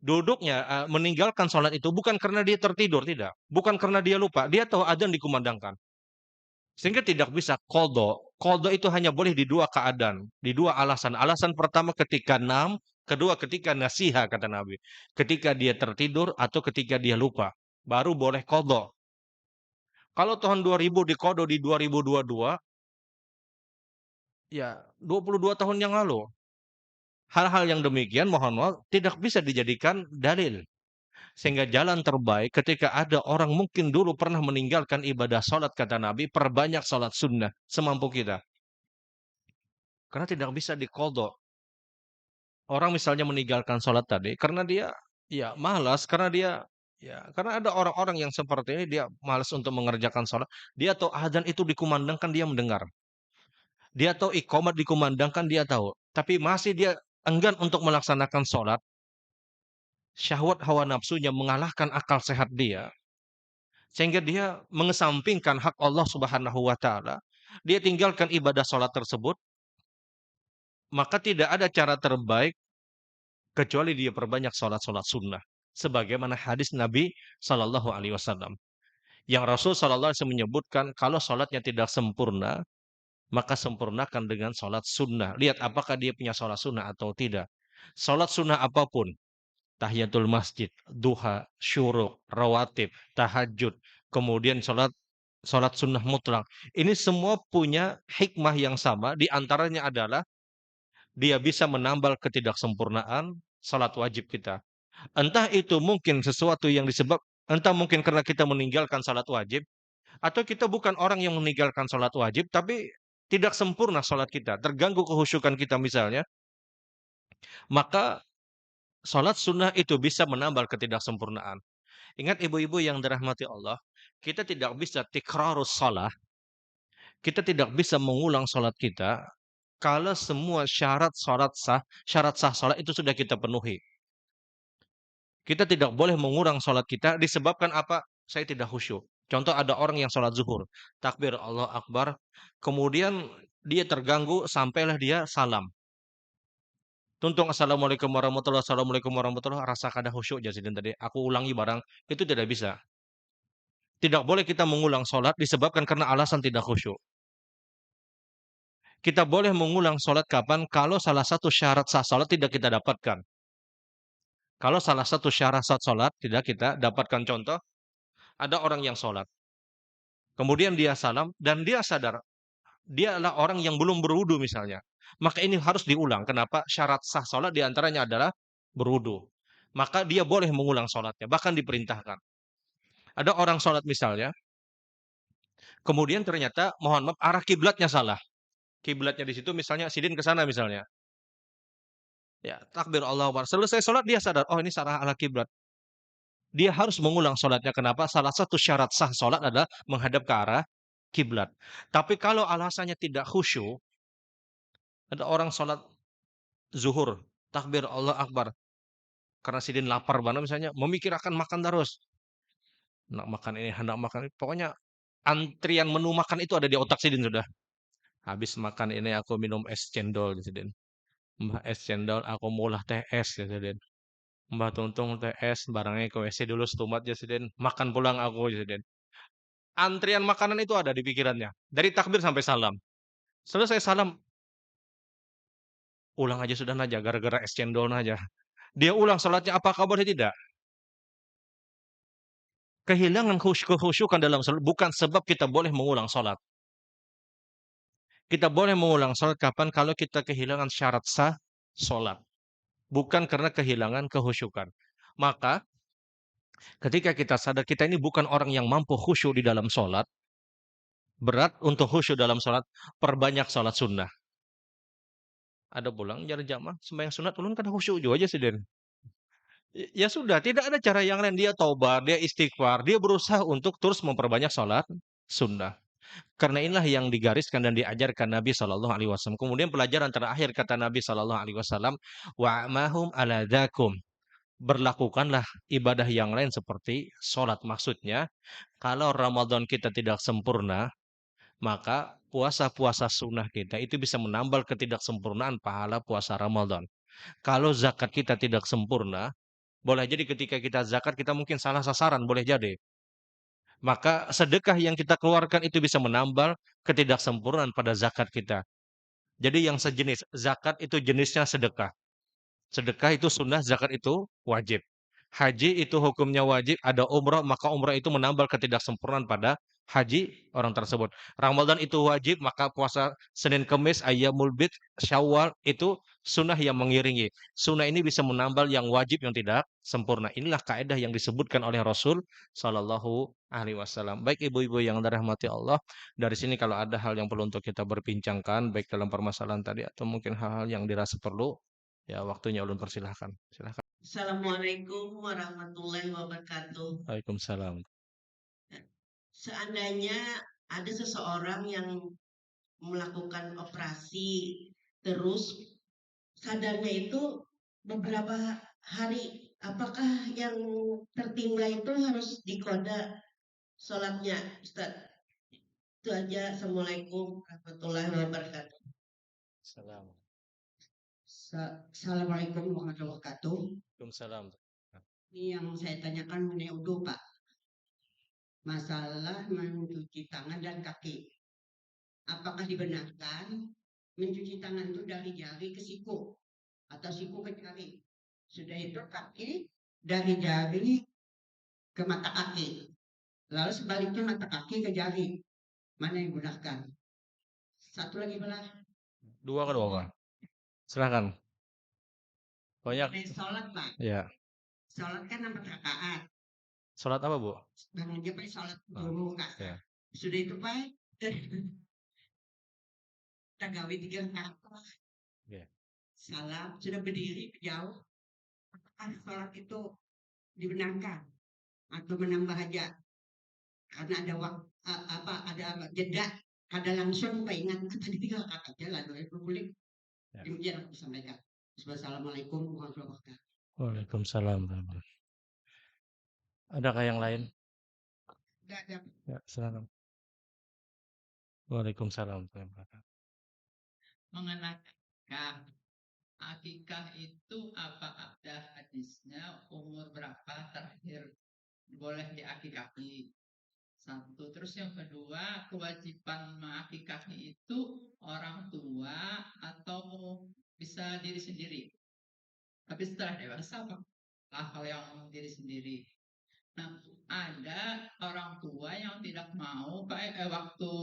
Duduknya, meninggalkan sholat itu bukan karena dia tertidur, tidak. Bukan karena dia lupa, dia tahu adzan dikumandangkan. Sehingga tidak bisa qadha. Qadha itu hanya boleh di dua keadaan, di dua alasan. Alasan pertama ketika nam, kedua ketika nasiha kata Nabi. Ketika dia tertidur atau ketika dia lupa, baru boleh qadha. Kalau tahun 2000 diqadha di 2022, ya 22 tahun yang lalu. Hal-hal yang demikian mohon maaf tidak bisa dijadikan dalil. Sehingga jalan terbaik ketika ada orang mungkin dulu pernah meninggalkan ibadah sholat kata Nabi, perbanyak sholat sunnah semampu kita. Karena tidak bisa diqadha. Orang misalnya meninggalkan sholat tadi karena dia ya malas, karena dia ya karena ada orang-orang yang seperti ini dia malas untuk mengerjakan sholat. Dia tahu adzan itu dikumandangkan dia mendengar. Dia tahu iqamat dikumandangkan dia tahu. Tapi masih dia enggan untuk melaksanakan sholat. Syahwat hawa nafsunya mengalahkan akal sehat dia. Sehingga dia mengesampingkan hak Allah Subhanahu wa taala. Dia tinggalkan ibadah sholat tersebut, maka tidak ada cara terbaik kecuali dia perbanyak sholat-sholat sunnah. Sebagaimana hadis Nabi Shallallahu Alaihi Wasallam. Yang Rasul Shallallahu Alaihi Wasallam menyebutkan kalau sholatnya tidak sempurna, maka sempurnakan dengan sholat sunnah. Lihat apakah dia punya sholat sunnah atau tidak. Sholat sunnah apapun, tahiyatul masjid, duha, syuruk, rawatib, tahajud, kemudian sholat sunnah mutlak. Ini semua punya hikmah yang sama. Di antaranya adalah dia bisa menambal ketidaksempurnaan sholat wajib kita. Entah itu mungkin sesuatu yang entah mungkin karena kita meninggalkan sholat wajib, atau kita bukan orang yang meninggalkan sholat wajib, tapi tidak sempurna sholat kita, terganggu kehusyukan kita misalnya, maka sholat sunnah itu bisa menambal ketidaksempurnaan. Ingat ibu-ibu yang dirahmati Allah, kita tidak bisa tikrarus shalah, kita tidak bisa mengulang sholat kita kalau semua syarat sah sholat itu sudah kita penuhi. Kita tidak boleh mengurang sholat kita disebabkan apa? Saya tidak khusyuk. Contoh ada orang yang sholat zuhur, takbir Allah Akbar, kemudian dia terganggu sampailah dia salam. Tuntung assalamualaikum warahmatullahi assalamualaikum warahmatullahi rasa kada khusyuk jadi tadi. Aku ulangi barang itu tidak bisa. Tidak boleh kita mengulang sholat disebabkan karena alasan tidak khusyuk. Kita boleh mengulang sholat kapan? Kalau salah satu syarat sah sholat tidak kita dapatkan. Kalau salah satu syarat sah sholat tidak kita dapatkan, contoh, ada orang yang sholat. Kemudian dia salam dan dia sadar, dia adalah orang yang belum berwudu misalnya. Maka ini harus diulang. Kenapa? Syarat sah sholat diantaranya adalah berwudu. Maka dia boleh mengulang sholatnya, bahkan diperintahkan. Ada orang sholat misalnya, kemudian ternyata, mohon maaf, arah kiblatnya salah. Kiblatnya di situ misalnya sidin ke sana misalnya. Ya, takbir Allahu Akbar. Selesai sholat dia sadar, oh ini salah arah kiblat. Dia harus mengulang sholatnya. Kenapa? Salah satu syarat sah sholat adalah menghadap ke arah kiblat. Tapi kalau alasannya tidak khusyuk, ada orang sholat zuhur, takbir Allah Akbar. Karena sidin lapar banget misalnya, memikir akan makan terus. Nak makan ini, hendak makan ini. Pokoknya antrian menu makan itu ada di otak sidin sudah. Habis makan ini aku minum es cendol di sidin. Mbah es cendol, aku mulah teh es di sidin. Mbah tuntung teh es, barangnya ke WC dulu setumat ya sidin. Makan pulang aku ya sidin. Antrian makanan itu ada di pikirannya. Dari takbir sampai salam. Selesai salam, ulang aja sudah naja, gara-gara es cendol naja. Dia ulang salatnya apakah boleh tidak? Kehilangan kekhusyukan dalam salat bukan sebab kita boleh mengulang salat. Kita boleh mengulang salat kapan? Kalau kita kehilangan syarat sah salat. Bukan karena kehilangan kehusyukan. Maka ketika kita sadar kita ini bukan orang yang mampu khusyuk di dalam salat, berat untuk khusyuk dalam salat, perbanyak salat sunnah. Ada pulang jarang jamaah, sembahyang sunat ulun kada khusyuk juga aja sih Den. Ya sudah, tidak ada cara yang lain. Dia taubat, dia istighfar, dia berusaha untuk terus memperbanyak sholat sunnah. Karena inilah yang digariskan dan diajarkan Nabi Shallallahu Alaihi Wasallam. Kemudian pelajaran terakhir kata Nabi Shallallahu Alaihi Wasallam, wa mahum ala dakum, berlakukanlah ibadah yang lain seperti sholat. Maksudnya, kalau Ramadan kita tidak sempurna, maka puasa-puasa sunnah kita itu bisa menambal ketidaksempurnaan pahala puasa Ramadan. Kalau zakat kita tidak sempurna, boleh jadi ketika kita zakat kita mungkin salah sasaran, boleh jadi. Maka sedekah yang kita keluarkan itu bisa menambal ketidaksempurnaan pada zakat kita. Jadi yang sejenis, zakat itu jenisnya sedekah. Sedekah itu sunnah, zakat itu wajib. Haji itu hukumnya wajib, ada umrah, maka umrah itu menambal ketidaksempurnaan pada haji orang tersebut. Ramadan itu wajib, maka puasa Senin Kemis, Ayyamul Bid, Syawal itu sunnah yang mengiringi. Sunnah ini bisa menambal yang wajib yang tidak sempurna. Inilah kaidah yang disebutkan oleh Rasul Shallallahu Alaihi Wasallam. Baik ibu-ibu yang dirahmati Allah, dari sini kalau ada hal yang perlu untuk kita berbincangkan, baik dalam permasalahan tadi atau mungkin hal-hal yang dirasa perlu, ya, waktunya ulun persilahkan. Silahkan. Assalamualaikum warahmatullahi wabarakatuh. Waalaikumsalam. Seandainya ada seseorang yang melakukan operasi, terus sadarnya itu beberapa hari, apakah yang tertinggal itu harus dikoda sholatnya, Ustaz? Itu aja. Assalamualaikum warahmatullahi wabarakatuh. Salam. Assalamualaikum warahmatullahi wabarakatuh. Waalaikumsalam. Ini yang saya tanyakan mengenai udhu, Pak. Masalah mencuci tangan dan kaki. Apakah dibenarkan mencuci tangan itu dari jari ke siku atau siku ke jari? Sudah itu kaki dari jari ke mata kaki. Lalu sebaliknya mata kaki ke jari. Mana yang digunakan? Satu lagi belah. Dua kedua, Pak. Silakan. Banyak. Mengenai sholat, Pak. Ya. Sholat kan 4 rakaat. Sholat apa, Bu? Bangun dia pakai sholat Oh, dulu, Kak. ya. Sudah itu, Pak. Kita gawe 3 rakaat. Ya. Salam, sudah berdiri jauh. Apakah sholat itu dibenarkan atau menambah hajat? Karena ada waktu ada jeda, ada langsung Pak ingat tadi 3 rakaat jalan 20 menit. Ya. Demikian aku sampaikan. Wassalamualaikum warahmatullahi wabarakatuh. Waalaikumsalam. Adakah yang lain? Tidak ada. Ya, silakan. Waalaikumsalam. Mengenai akikah itu apa ada hadisnya umur berapa terakhir boleh diakikahi? Satu. Terus yang kedua, kewajiban mengakikahi itu orang tua atau bisa diri sendiri? Tapi setelah dewasa lah hal yang diri sendiri. Nah, ada orang tua yang tidak mau waktu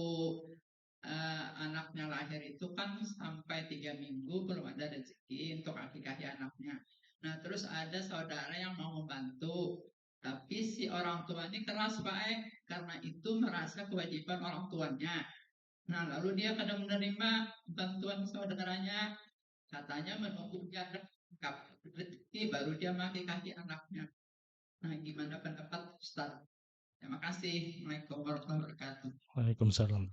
anaknya lahir itu kan sampai 3 minggu belum ada rezeki untuk akikahi anaknya. Nah, terus ada saudara yang mau membantu, tapi si orang tua ini keras Pak karena itu merasa kewajiban orang tuanya. Nah, lalu dia kadang menerima bantuan saudaranya, katanya menunggu dia rezeki baru dia mengakikahi anaknya. Nah, gimana pendapat Ustaz? Terima kasih. Assalamualaikum warahmatullahi wabarakatuh. Waalaikumsalam.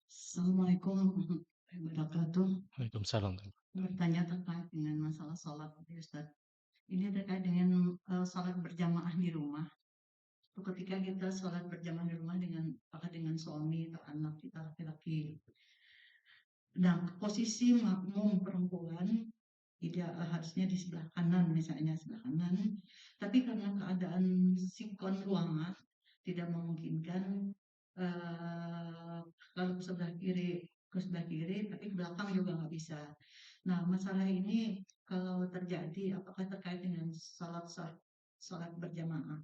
Assalamualaikum warahmatullahi wabarakatuh. Waalaikumsalam. Bertanya terkait dengan masalah sholat, Ustaz. Ini terkait dengan sholat berjamaah di rumah. Ketika kita sholat berjamaah di rumah dengan suami atau anak kita laki-laki. Nah, posisi makmum perempuan tidak harusnya di sebelah kanan, misalnya sebelah kanan. Tapi karena keadaan sikon ruangan tidak memungkinkan, kalau ke sebelah kiri, tapi ke belakang juga nggak bisa. Nah, masalah ini kalau terjadi, apakah terkait dengan sholat berjamaah?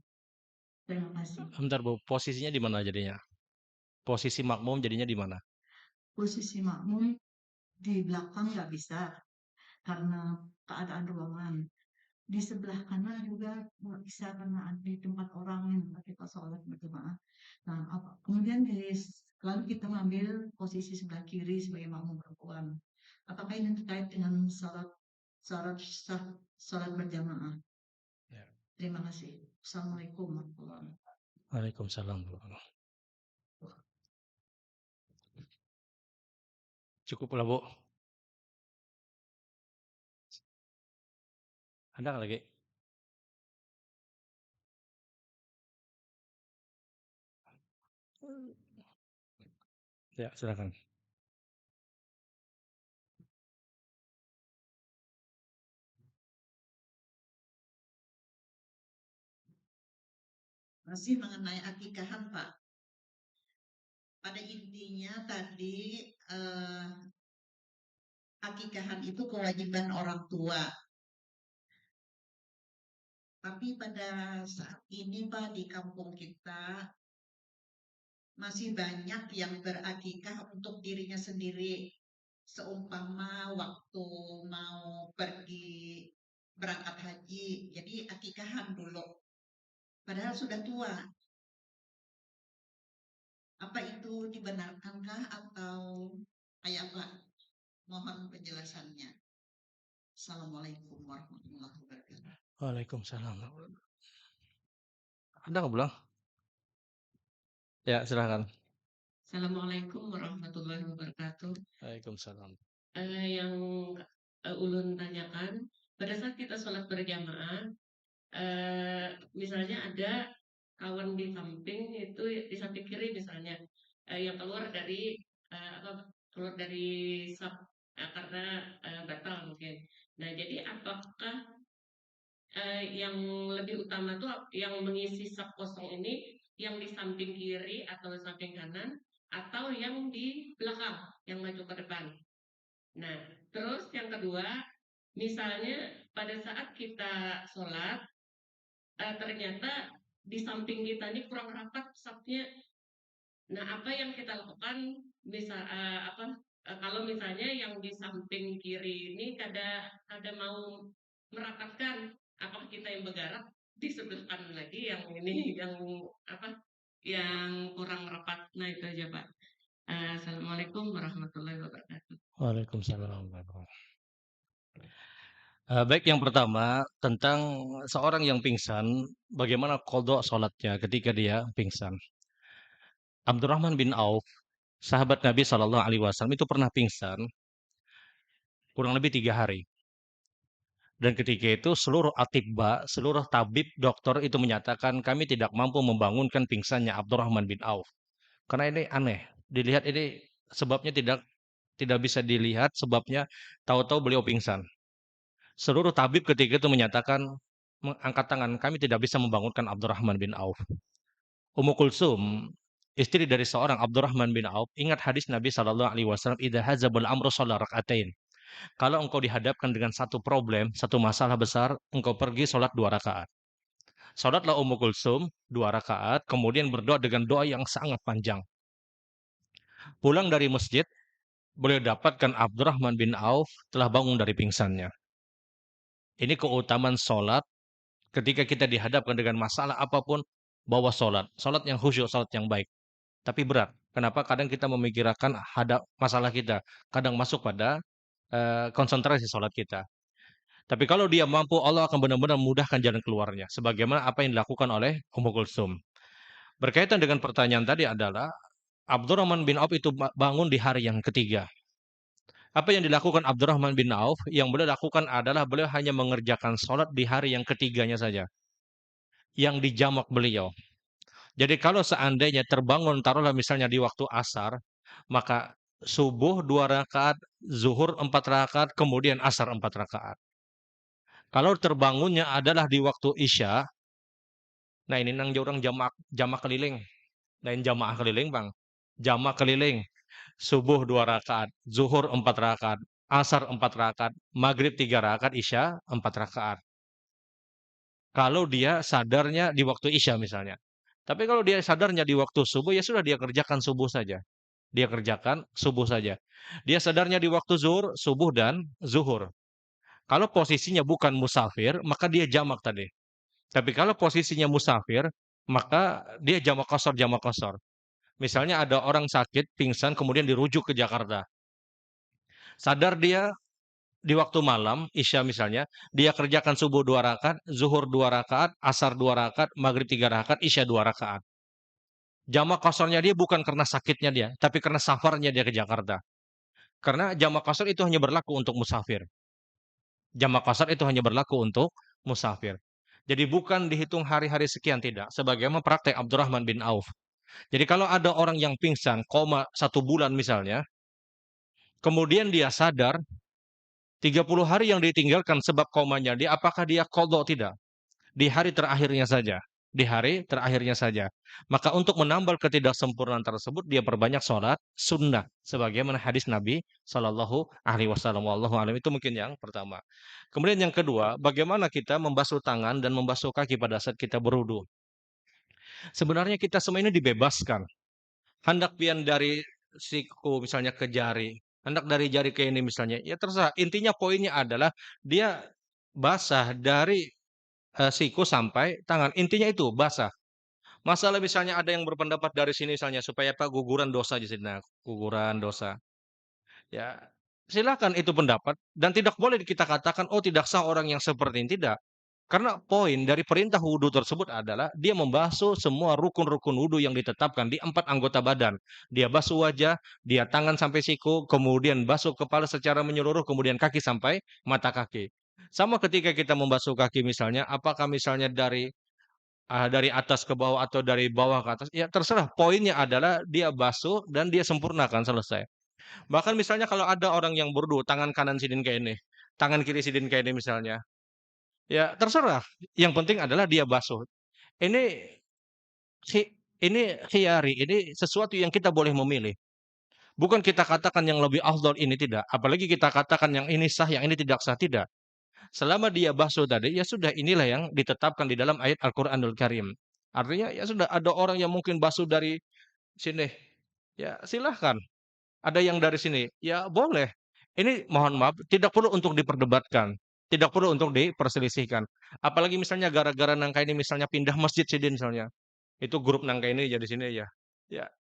Terima kasih. Bentar, Bu. Posisinya di mana jadinya? Posisi makmum jadinya di mana? Posisi makmum di belakang nggak bisa karena keadaan ruangan. di sebelah kanan juga bisa karena di tempat orang yang kita sholat berjamaah. Nah, kemudian lalu kita mengambil posisi sebelah kiri sebagai makmum perempuan. Apakah ini terkait dengan sholat berjamaah? Ya. Terima kasih. Assalamualaikum warahmatullahi wabarakatuh. Waalaikumsalam. Cukup lah, Bu. Ada nggak lagi? Ya, silakan. Masih mengenai akikahan, Pak. Pada intinya tadi akikahan itu kewajiban orang tua. Tapi pada saat ini Pak di kampung kita masih banyak yang berakikah untuk dirinya sendiri. Seumpama waktu mau pergi berangkat haji, jadi akikahan dulu. Padahal sudah tua. Apa itu dibenarkankah atau kayak apa? Mohon penjelasannya. Assalamualaikum warahmatullahi wabarakatuh. Waalaikumsalam. Ada nggak belum? Ya, silakan. Assalamualaikum warahmatullahi wabarakatuh. Waalaikumsalam. Yang Ulun tanyakan, pada saat kita sholat berjamaah, misalnya ada kawan di samping itu di samping kiri misalnya, yang keluar dari saf karena batal mungkin. Nah, jadi apakah yang lebih utama tuh yang mengisi saf kosong ini yang di samping kiri atau di samping kanan atau yang di belakang yang maju ke depan. Nah, terus yang kedua, misalnya pada saat kita sholat ternyata di samping kita ini kurang rapat safnya. Nah, apa yang kita lakukan? Kalau misalnya yang di samping kiri ini kada mau merapatkan, apakah kita yang bergerak di sebelah kanan lagi yang ini yang kurang rapat? Nah, itu aja Pak. Assalamualaikum warahmatullahi wabarakatuh. Waalaikumsalam. Baik, yang pertama tentang seorang yang pingsan, bagaimana qadha sholatnya ketika dia pingsan. Abdurrahman bin Auf, sahabat Nabi SAW itu pernah pingsan kurang lebih 3 hari. Dan ketika itu seluruh atibba, seluruh tabib, dokter itu menyatakan kami tidak mampu membangunkan pingsannya Abdurrahman bin Auf. Karena ini aneh. Dilihat ini sebabnya tidak bisa dilihat sebabnya tahu-tahu beliau pingsan. Seluruh tabib ketika itu menyatakan angkat tangan, kami tidak bisa membangunkan Abdurrahman bin Auf. Ummu Kulsum, istri dari seorang Abdurrahman bin Auf, ingat hadis Nabi SAW, idza hazabul amru shalla rak'atain. Kalau engkau dihadapkan dengan satu problem, satu masalah besar, engkau pergi sholat 2 rakaat. Sholatlah Ummu Kulsum 2 rakaat, kemudian berdoa dengan doa yang sangat panjang. Pulang dari masjid, beliau dapatkan Abdurrahman bin Auf telah bangun dari pingsannya. Ini keutamaan sholat ketika kita dihadapkan dengan masalah apapun, bawa sholat. Sholat yang khusyuk, sholat yang baik. Tapi berat. Kenapa? Kadang kita memikirkan masalah kita. Kadang masuk pada konsentrasi sholat kita. Tapi kalau dia mampu, Allah akan benar-benar memudahkan jalan keluarnya. Sebagaimana apa yang dilakukan oleh Ummu Kulsum. Berkaitan dengan pertanyaan tadi adalah, Abdurrahman bin Auf itu bangun di hari yang ketiga. Apa yang dilakukan Abdurrahman bin Auf? Yang beliau lakukan adalah beliau hanya mengerjakan sholat di hari yang ketiganya saja. Yang dijamak beliau. Jadi kalau seandainya terbangun, taruhlah misalnya di waktu asar, maka subuh 2 rakaat, zuhur 4 rakaat, kemudian asar 4 rakaat. Kalau terbangunnya adalah di waktu isya, nah ini nang orang jamak keliling. Lain jamaah keliling bang. Jamak keliling. Subuh 2 rakaat, zuhur 4 rakaat, asar 4 rakaat, maghrib 3 rakaat, isya 4 rakaat. Kalau dia sadarnya di waktu isya misalnya. Tapi kalau dia sadarnya di waktu subuh, ya sudah dia kerjakan subuh saja. Dia kerjakan subuh saja. Dia sadarnya di waktu zuhur, subuh dan zuhur. Kalau posisinya bukan musafir, maka dia jamak tadi. Tapi kalau posisinya musafir, maka dia jamak qashar. Misalnya ada orang sakit, pingsan, kemudian dirujuk ke Jakarta. Sadar dia di waktu malam, Isya misalnya, dia kerjakan subuh 2 rakaat, zuhur 2 rakaat, asar 2 rakaat, maghrib 3 rakaat, Isya 2 rakaat. Jamak qasarnya dia bukan karena sakitnya dia, tapi karena safarnya dia ke Jakarta. Karena jamak qasar itu hanya berlaku untuk musafir. Jamak qasar itu hanya berlaku untuk musafir. Jadi bukan dihitung hari-hari sekian, tidak. Sebagaimana praktek Abdurrahman bin Auf. Jadi kalau ada orang yang pingsan, koma 1 bulan misalnya, kemudian dia sadar, 30 hari yang ditinggalkan sebab komanya, dia apakah dia qadha tidak? Di hari terakhirnya saja. Di hari terakhirnya saja. Maka untuk menambal ketidaksempurnaan tersebut, dia perbanyak sholat sunnah. Sebagaimana hadis Nabi Shallallahu Alaihi Wasallam. Wallahu a'lam. Itu mungkin yang pertama. Kemudian yang kedua, bagaimana kita membasuh tangan dan membasuh kaki pada saat kita berwudu. Sebenarnya kita semua ini dibebaskan. Hendak pian dari siku misalnya ke jari, hendak dari jari ke ini misalnya, ya terserah. Intinya poinnya adalah dia basah dari siku sampai tangan. Intinya itu basah. Masalah misalnya ada yang berpendapat dari sini misalnya supaya apa guguran dosa di sini. Nah, guguran dosa. Ya, silakan itu pendapat dan tidak boleh kita katakan oh tidak sah orang yang seperti ini tidak. Karena poin dari perintah wudhu tersebut adalah dia membasuh semua rukun-rukun wudhu yang ditetapkan di 4 anggota badan. Dia basuh wajah, dia tangan sampai siku, kemudian basuh kepala secara menyeluruh, kemudian kaki sampai mata kaki. Sama ketika kita membasuh kaki misalnya, apakah misalnya dari atas ke bawah atau dari bawah ke atas, ya terserah. Poinnya adalah dia basuh dan dia sempurnakan selesai. Bahkan misalnya kalau ada orang yang berwudu, tangan kanan sidin kayak ini, tangan kiri sidin kayak ini misalnya. Ya terserah, yang penting adalah dia basuh. Ini khi ini khiyari, ini sesuatu yang kita boleh memilih. Bukan kita katakan yang lebih afdal ini tidak, apalagi kita katakan yang ini sah, yang ini tidak sah, tidak. Selama dia basuh tadi, ya sudah inilah yang ditetapkan di dalam ayat Al-Qur'anul Karim. Artinya ya sudah ada orang yang mungkin basuh dari sini, ya silahkan. Ada yang dari sini, ya boleh. Ini mohon maaf, tidak perlu untuk diperdebatkan, tidak perlu untuk diperselisihkan. Apalagi misalnya gara-gara nangka ini misalnya pindah masjid sidin misalnya. Itu grup nangka ini jadi sini ya.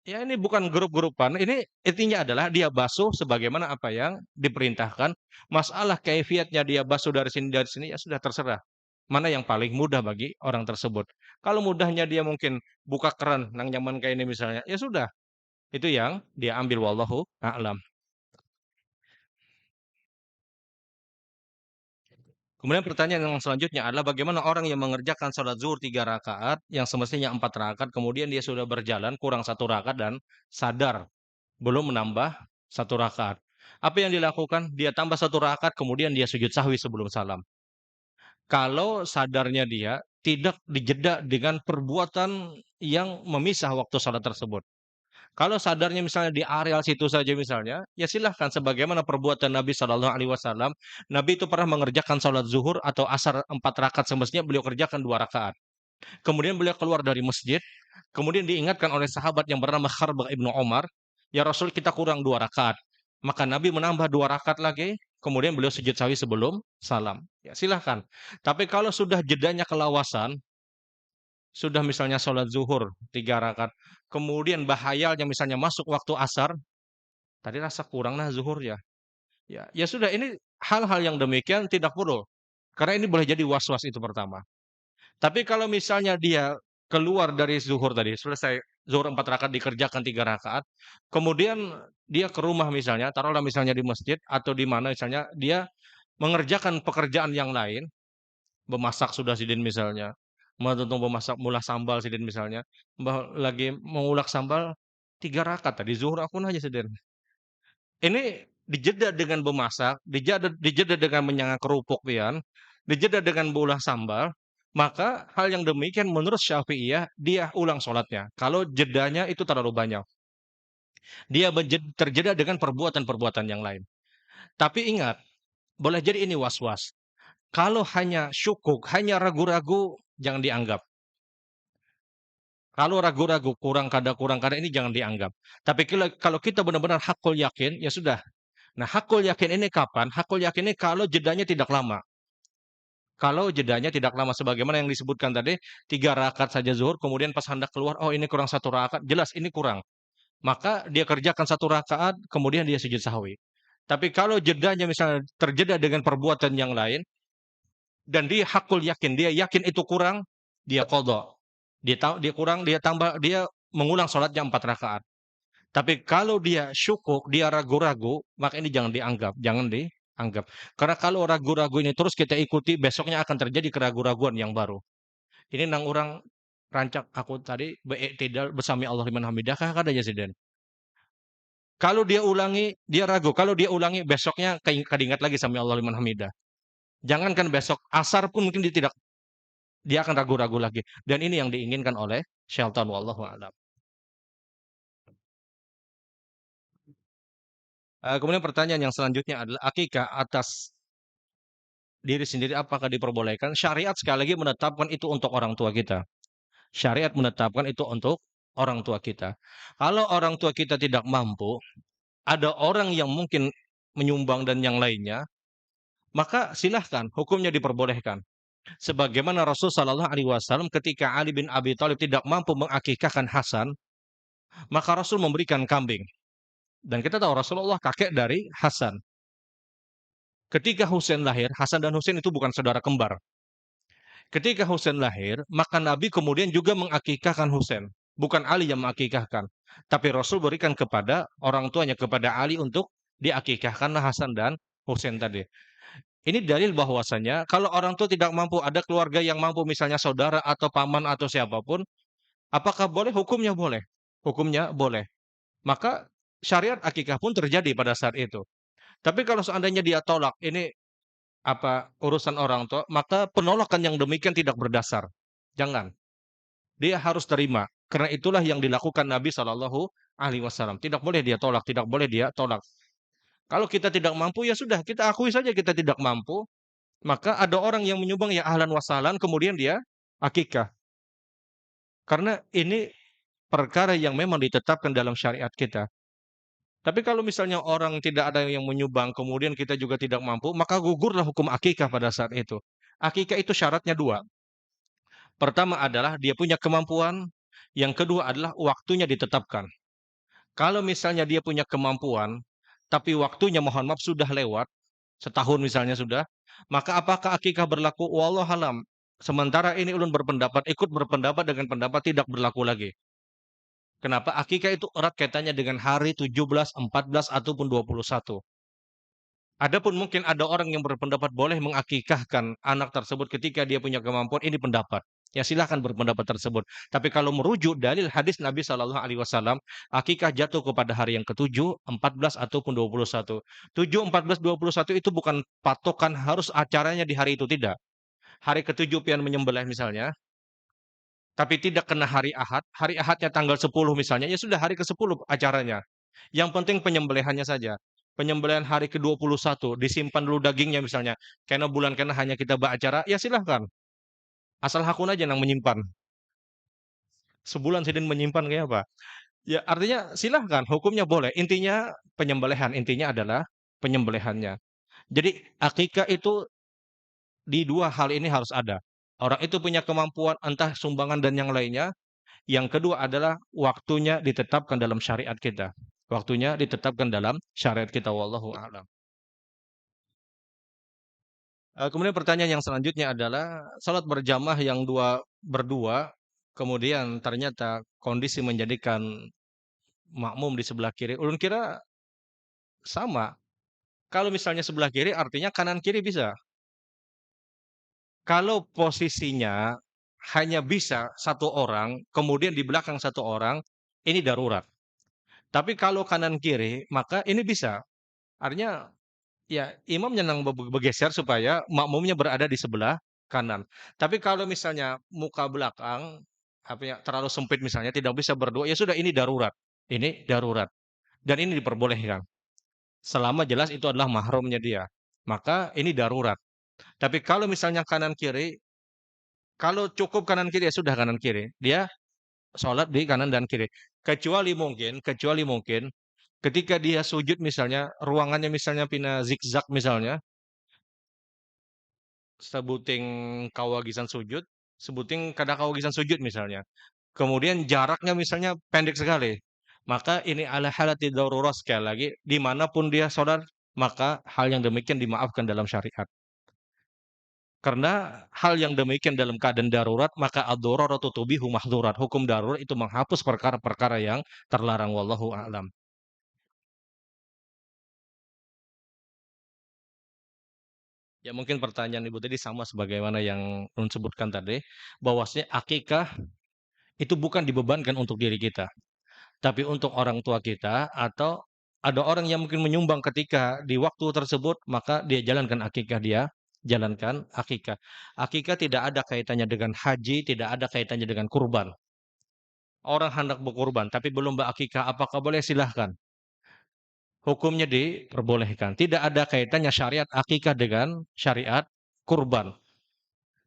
Ya ini bukan grup-grupan, ini intinya adalah dia basuh sebagaimana apa yang diperintahkan. Masalah kaifiatnya dia basuh dari sini ya sudah terserah. Mana yang paling mudah bagi orang tersebut. Kalau mudahnya dia mungkin buka keran nang nyaman kayak ini misalnya, ya sudah. Itu yang dia ambil wallahu a'lam. Kemudian pertanyaan yang selanjutnya adalah bagaimana orang yang mengerjakan sholat zuhur 3 rakaat yang semestinya 4 rakaat kemudian dia sudah berjalan kurang 1 rakaat dan sadar belum menambah 1 rakaat. Apa yang dilakukan? Dia tambah 1 rakaat kemudian dia sujud sahwi sebelum salam. Kalau sadarnya dia tidak dijeda dengan perbuatan yang memisah waktu sholat tersebut. Kalau sadarnya misalnya di areal situ saja misalnya, ya silahkan sebagaimana perbuatan Nabi Shallallahu Alaihi Wasallam. Nabi itu pernah mengerjakan sholat zuhur atau asar 4 rakaat semestinya beliau kerjakan 2 rakaat. Kemudian beliau keluar dari masjid, kemudian diingatkan oleh sahabat yang bernama Kharbah ibnu Omar, ya Rasul kita kurang 2 rakaat. Maka Nabi menambah 2 rakaat lagi, kemudian beliau sujud sawi sebelum salam. Ya silahkan. Tapi kalau sudah jedanya kelawasan, sudah misalnya sholat zuhur 3 rakaat, kemudian bahayalnya misalnya masuk waktu asar, tadi rasa kurang nah zuhur ya. Ya sudah ini hal-hal yang demikian tidak perlu. Karena ini boleh jadi was-was itu pertama. Tapi kalau misalnya dia keluar dari zuhur tadi, selesai zuhur 4 rakaat dikerjakan 3 rakaat, kemudian dia ke rumah misalnya, taruhlah misalnya di masjid atau di mana misalnya dia mengerjakan pekerjaan yang lain, memasak sudah sidin misalnya, menuntung memasak mulah sambal sidin misalnya, lagi mengulek sambal 3 rakaat tadi zuhur aku aja sidin. Ini dijeda dengan memasak, dijeda dengan menyangga kerupuk pian, dijeda dengan mengulah sambal, maka hal yang demikian menurut Syafi'iyah dia ulang sholatnya. Kalau jedanya itu terlalu banyak. Dia terjeda dengan perbuatan-perbuatan yang lain. Tapi ingat, boleh jadi ini was-was. Kalau hanya syukuk, hanya ragu-ragu, jangan dianggap. Kalau ragu-ragu, kurang kada ini jangan dianggap. Tapi kalau kita benar-benar hakul yakin, ya sudah. Nah, hakul yakin ini kapan? Hakul yakin ini kalau jedanya tidak lama. Kalau jedanya tidak lama sebagaimana yang disebutkan tadi, 3 rakaat saja zuhur, kemudian pas hendak keluar, oh ini kurang 1 rakaat, jelas ini kurang. Maka dia kerjakan 1 rakaat, kemudian dia sujud sahwi. Tapi kalau jedanya misalnya terjeda dengan perbuatan yang lain, dan dia hakul yakin, dia yakin itu kurang, dia qadha. Dia kurang, dia tambah, dia mengulang sholatnya 4 rakaat. Tapi kalau dia syukuk, dia ragu-ragu, maka ini jangan dianggap. Karena kalau ragu-ragu ini terus kita ikuti, besoknya akan terjadi keraguan-raguan yang baru. Ini nang orang rancak aku tadi tidak bersami Allah liman hamidah kah kada ya siden. Kalau dia ulangi, dia ragu. Kalau dia ulangi besoknya kadingat lagi sami Allah liman hamidah. Jangankan besok, asar pun mungkin dia akan ragu-ragu lagi. Dan ini yang diinginkan oleh syaitan wallahu a'lam. Kemudian pertanyaan yang selanjutnya adalah akikah atas diri sendiri apakah diperbolehkan? Syariat sekali lagi menetapkan itu untuk orang tua kita. Syariat menetapkan itu untuk orang tua kita. Kalau orang tua kita tidak mampu, ada orang yang mungkin menyumbang dan yang lainnya, maka silahkan hukumnya diperbolehkan. Sebagaimana Rasul Shallallahu Alaihi Wasallam ketika Ali bin Abi Thalib tidak mampu mengakikahkan Hasan, maka Rasul memberikan kambing. Dan kita tahu Rasulullah kakek dari Hasan. Ketika Husain lahir, Hasan dan Husain itu bukan saudara kembar. Ketika Husain lahir, maka Nabi kemudian juga mengakikahkan Husain. Bukan Ali yang mengakikahkan. Tapi Rasul berikan kepada orang tuanya, kepada Ali untuk diakikahkan Hasan dan Husain tadi. Ini dalil bahwasanya kalau orang tua tidak mampu, ada keluarga yang mampu, misalnya saudara atau paman atau siapapun, apakah boleh? Hukumnya boleh. Hukumnya boleh. Maka syariat akikah pun terjadi pada saat itu. Tapi kalau seandainya dia tolak, ini urusan orang tua, maka penolakan yang demikian tidak berdasar. Jangan. Dia harus terima. Karena itulah yang dilakukan Nabi Shallallahu Alaihi Wasallam. Tidak boleh dia tolak, tidak boleh dia tolak. Kalau kita tidak mampu, ya sudah, kita akui saja kita tidak mampu. Maka ada orang yang menyumbang, ya ahlan wasalan, kemudian dia akikah. Karena ini perkara yang memang ditetapkan dalam syariat kita. Tapi kalau misalnya orang tidak ada yang menyumbang, kemudian kita juga tidak mampu, maka gugurlah hukum akikah pada saat itu. Akikah itu syaratnya 2. Pertama adalah dia punya kemampuan, yang kedua adalah waktunya ditetapkan. Kalau misalnya dia punya kemampuan, tapi waktunya mohon maaf sudah lewat, setahun misalnya sudah, maka apakah akikah berlaku? Wallahualam. Sementara ini ulun ikut berpendapat dengan pendapat tidak berlaku lagi. Kenapa? Akikah itu erat kaitannya dengan hari 17, 14, ataupun 21. Adapun mungkin ada orang yang berpendapat boleh mengakikahkan anak tersebut ketika dia punya kemampuan, ini pendapat. Ya silahkan berpendapat tersebut. Tapi kalau merujuk dalil hadis Nabi Shallallahu Alaihi Wasallam, akikah jatuh kepada hari yang ke-7, 14 ataupun 21. 7, 14, 21 itu bukan patokan harus acaranya di hari itu, tidak. Hari ke-7 pian menyembelih misalnya, tapi tidak kena hari Ahadnya tanggal 10 misalnya, ya sudah hari ke-10 acaranya. Yang penting penyembelihannya saja. Penyembelihan hari ke-21 disimpan dulu dagingnya misalnya. Karena bulan kena hanya kita acara, ya silahkan. Asal hakun aja yang menyimpan. Sebulan sidin menyimpan kayak apa? Ya artinya silahkan, hukumnya boleh. Intinya penyembelihan, intinya adalah penyembelihannya. Jadi akikah itu di 2 hal ini harus ada. Orang itu punya kemampuan entah sumbangan dan yang lainnya. Yang kedua adalah waktunya ditetapkan dalam syariat kita. Waktunya ditetapkan dalam syariat kita, wallahu a'lam. Kemudian pertanyaan yang selanjutnya adalah salat berjamaah yang berdua, kemudian ternyata kondisi menjadikan makmum di sebelah kiri. Ulun kira sama. Kalau misalnya sebelah kiri artinya kanan kiri bisa. Kalau posisinya hanya bisa satu orang, kemudian di belakang satu orang, ini darurat. Tapi kalau kanan kiri, maka ini bisa. Artinya ya imam nyenang bergeser supaya makmumnya berada di sebelah kanan. Tapi kalau misalnya muka belakang terlalu sempit misalnya tidak bisa berdua, ya sudah ini darurat. Ini darurat. Dan ini diperbolehkan. Selama jelas itu adalah mahramnya dia. Maka ini darurat. Tapi kalau misalnya kanan kiri, kalau cukup kanan kiri ya sudah kanan kiri. Dia sholat di kanan dan kiri. Kecuali mungkin Ketika dia sujud misalnya, ruangannya misalnya pina zigzag misalnya, sebuting kawagisan sujud, sebuting kada kawagisan sujud misalnya. Kemudian jaraknya misalnya pendek sekali. Maka ini ala halati darurat sekali lagi, dimanapun dia sholat, maka hal yang demikian dimaafkan dalam syariat. Karena hal yang demikian dalam keadaan darurat, maka ad-daruratu tubihu mahdzurat. Hukum darurat itu menghapus perkara-perkara yang terlarang. Wallahu a'lam. Ya mungkin pertanyaan Ibu tadi sama sebagaimana yang Nun sebutkan tadi, bahwasanya akikah itu bukan dibebankan untuk diri kita, tapi untuk orang tua kita atau ada orang yang mungkin menyumbang ketika di waktu tersebut, maka dia jalankan akikah dia, jalankan akikah. Akikah tidak ada kaitannya dengan haji, tidak ada kaitannya dengan kurban. Orang hendak berkurban tapi belum berakikah, apakah boleh? Silahkan. Hukumnya diperbolehkan. Tidak ada kaitannya syariat akikah dengan syariat kurban.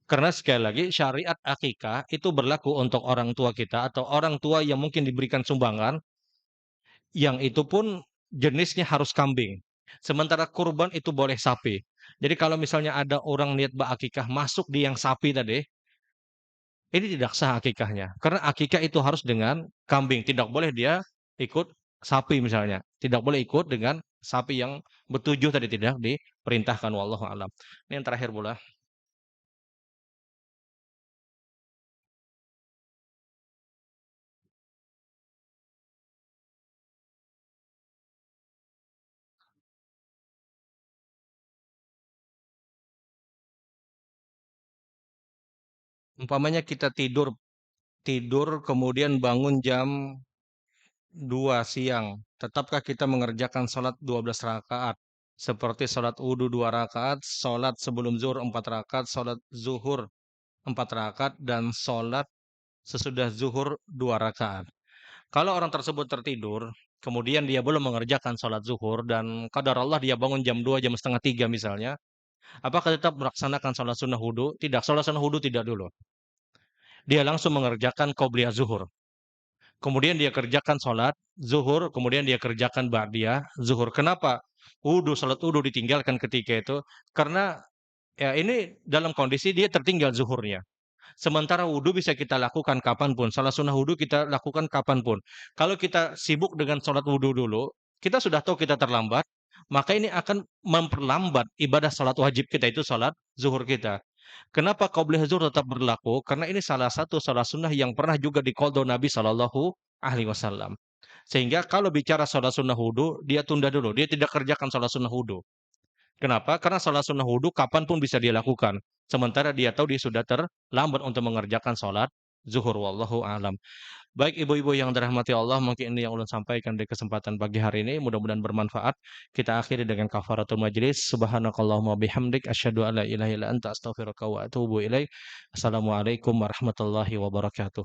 Karena sekali lagi syariat akikah itu berlaku untuk orang tua kita atau orang tua yang mungkin diberikan sumbangan, yang itu pun jenisnya harus kambing. Sementara kurban itu boleh sapi. Jadi kalau misalnya ada orang niat berakikah masuk di yang sapi tadi, ini tidak sah akikahnya. Karena akikah itu harus dengan kambing, tidak boleh dia ikut sapi misalnya. Tidak boleh ikut dengan sapi yang bertujuh tadi, tidak diperintahkan, wallahu alam. Ini yang terakhir pula. Umpamanya kita tidur tidur kemudian bangun jam 2 siang, tetapkah kita mengerjakan sholat 12 rakaat? Seperti sholat wudhu 2 rakaat, sholat sebelum zuhur 4 rakaat, sholat zuhur 4 rakaat, dan sholat sesudah zuhur 2 rakaat. Kalau orang tersebut tertidur, kemudian dia belum mengerjakan sholat zuhur, dan qadar Allah dia bangun jam 2, jam setengah 3 misalnya, apakah tetap melaksanakan sholat sunnah wudhu? Tidak, sholat sunnah wudhu tidak dulu. Dia langsung mengerjakan qobliyah zuhur. Kemudian dia kerjakan sholat zuhur, kemudian dia kerjakan ba'diyah zuhur. Kenapa? Sholat wudhu ditinggalkan ketika itu. Karena ya ini dalam kondisi dia tertinggal zuhurnya. Sementara wudhu bisa kita lakukan kapanpun. Salat sunnah wudhu kita lakukan kapanpun. Kalau kita sibuk dengan sholat wudhu dulu, kita sudah tahu kita terlambat, maka ini akan memperlambat ibadah sholat wajib kita, itu sholat zuhur kita. Kenapa qabliyah zuhur tetap berlaku? Karena ini salah satu sholat sunnah yang pernah juga diqodho Nabi Shallallahu Alaihi Wasallam. Sehingga kalau bicara sholat sunnah wudhu, dia tunda dulu. Dia tidak kerjakan sholat sunnah wudhu. Kenapa? Karena sholat sunnah wudhu kapanpun bisa dia lakukan. Sementara dia tahu dia sudah terlambat untuk mengerjakan sholat zuhur. Wallahu alam. Baik ibu-ibu yang dirahmati Allah, mungkin ini yang ulun sampaikan di kesempatan pagi hari ini. Mudah-mudahan bermanfaat. Kita akhiri dengan kafaratul majlis. Subhanakallahumma bihamdik. Asyhadu an la ilaha illa anta astaghfiruka wa atubu ilaik. Assalamualaikum warahmatullahi wabarakatuh.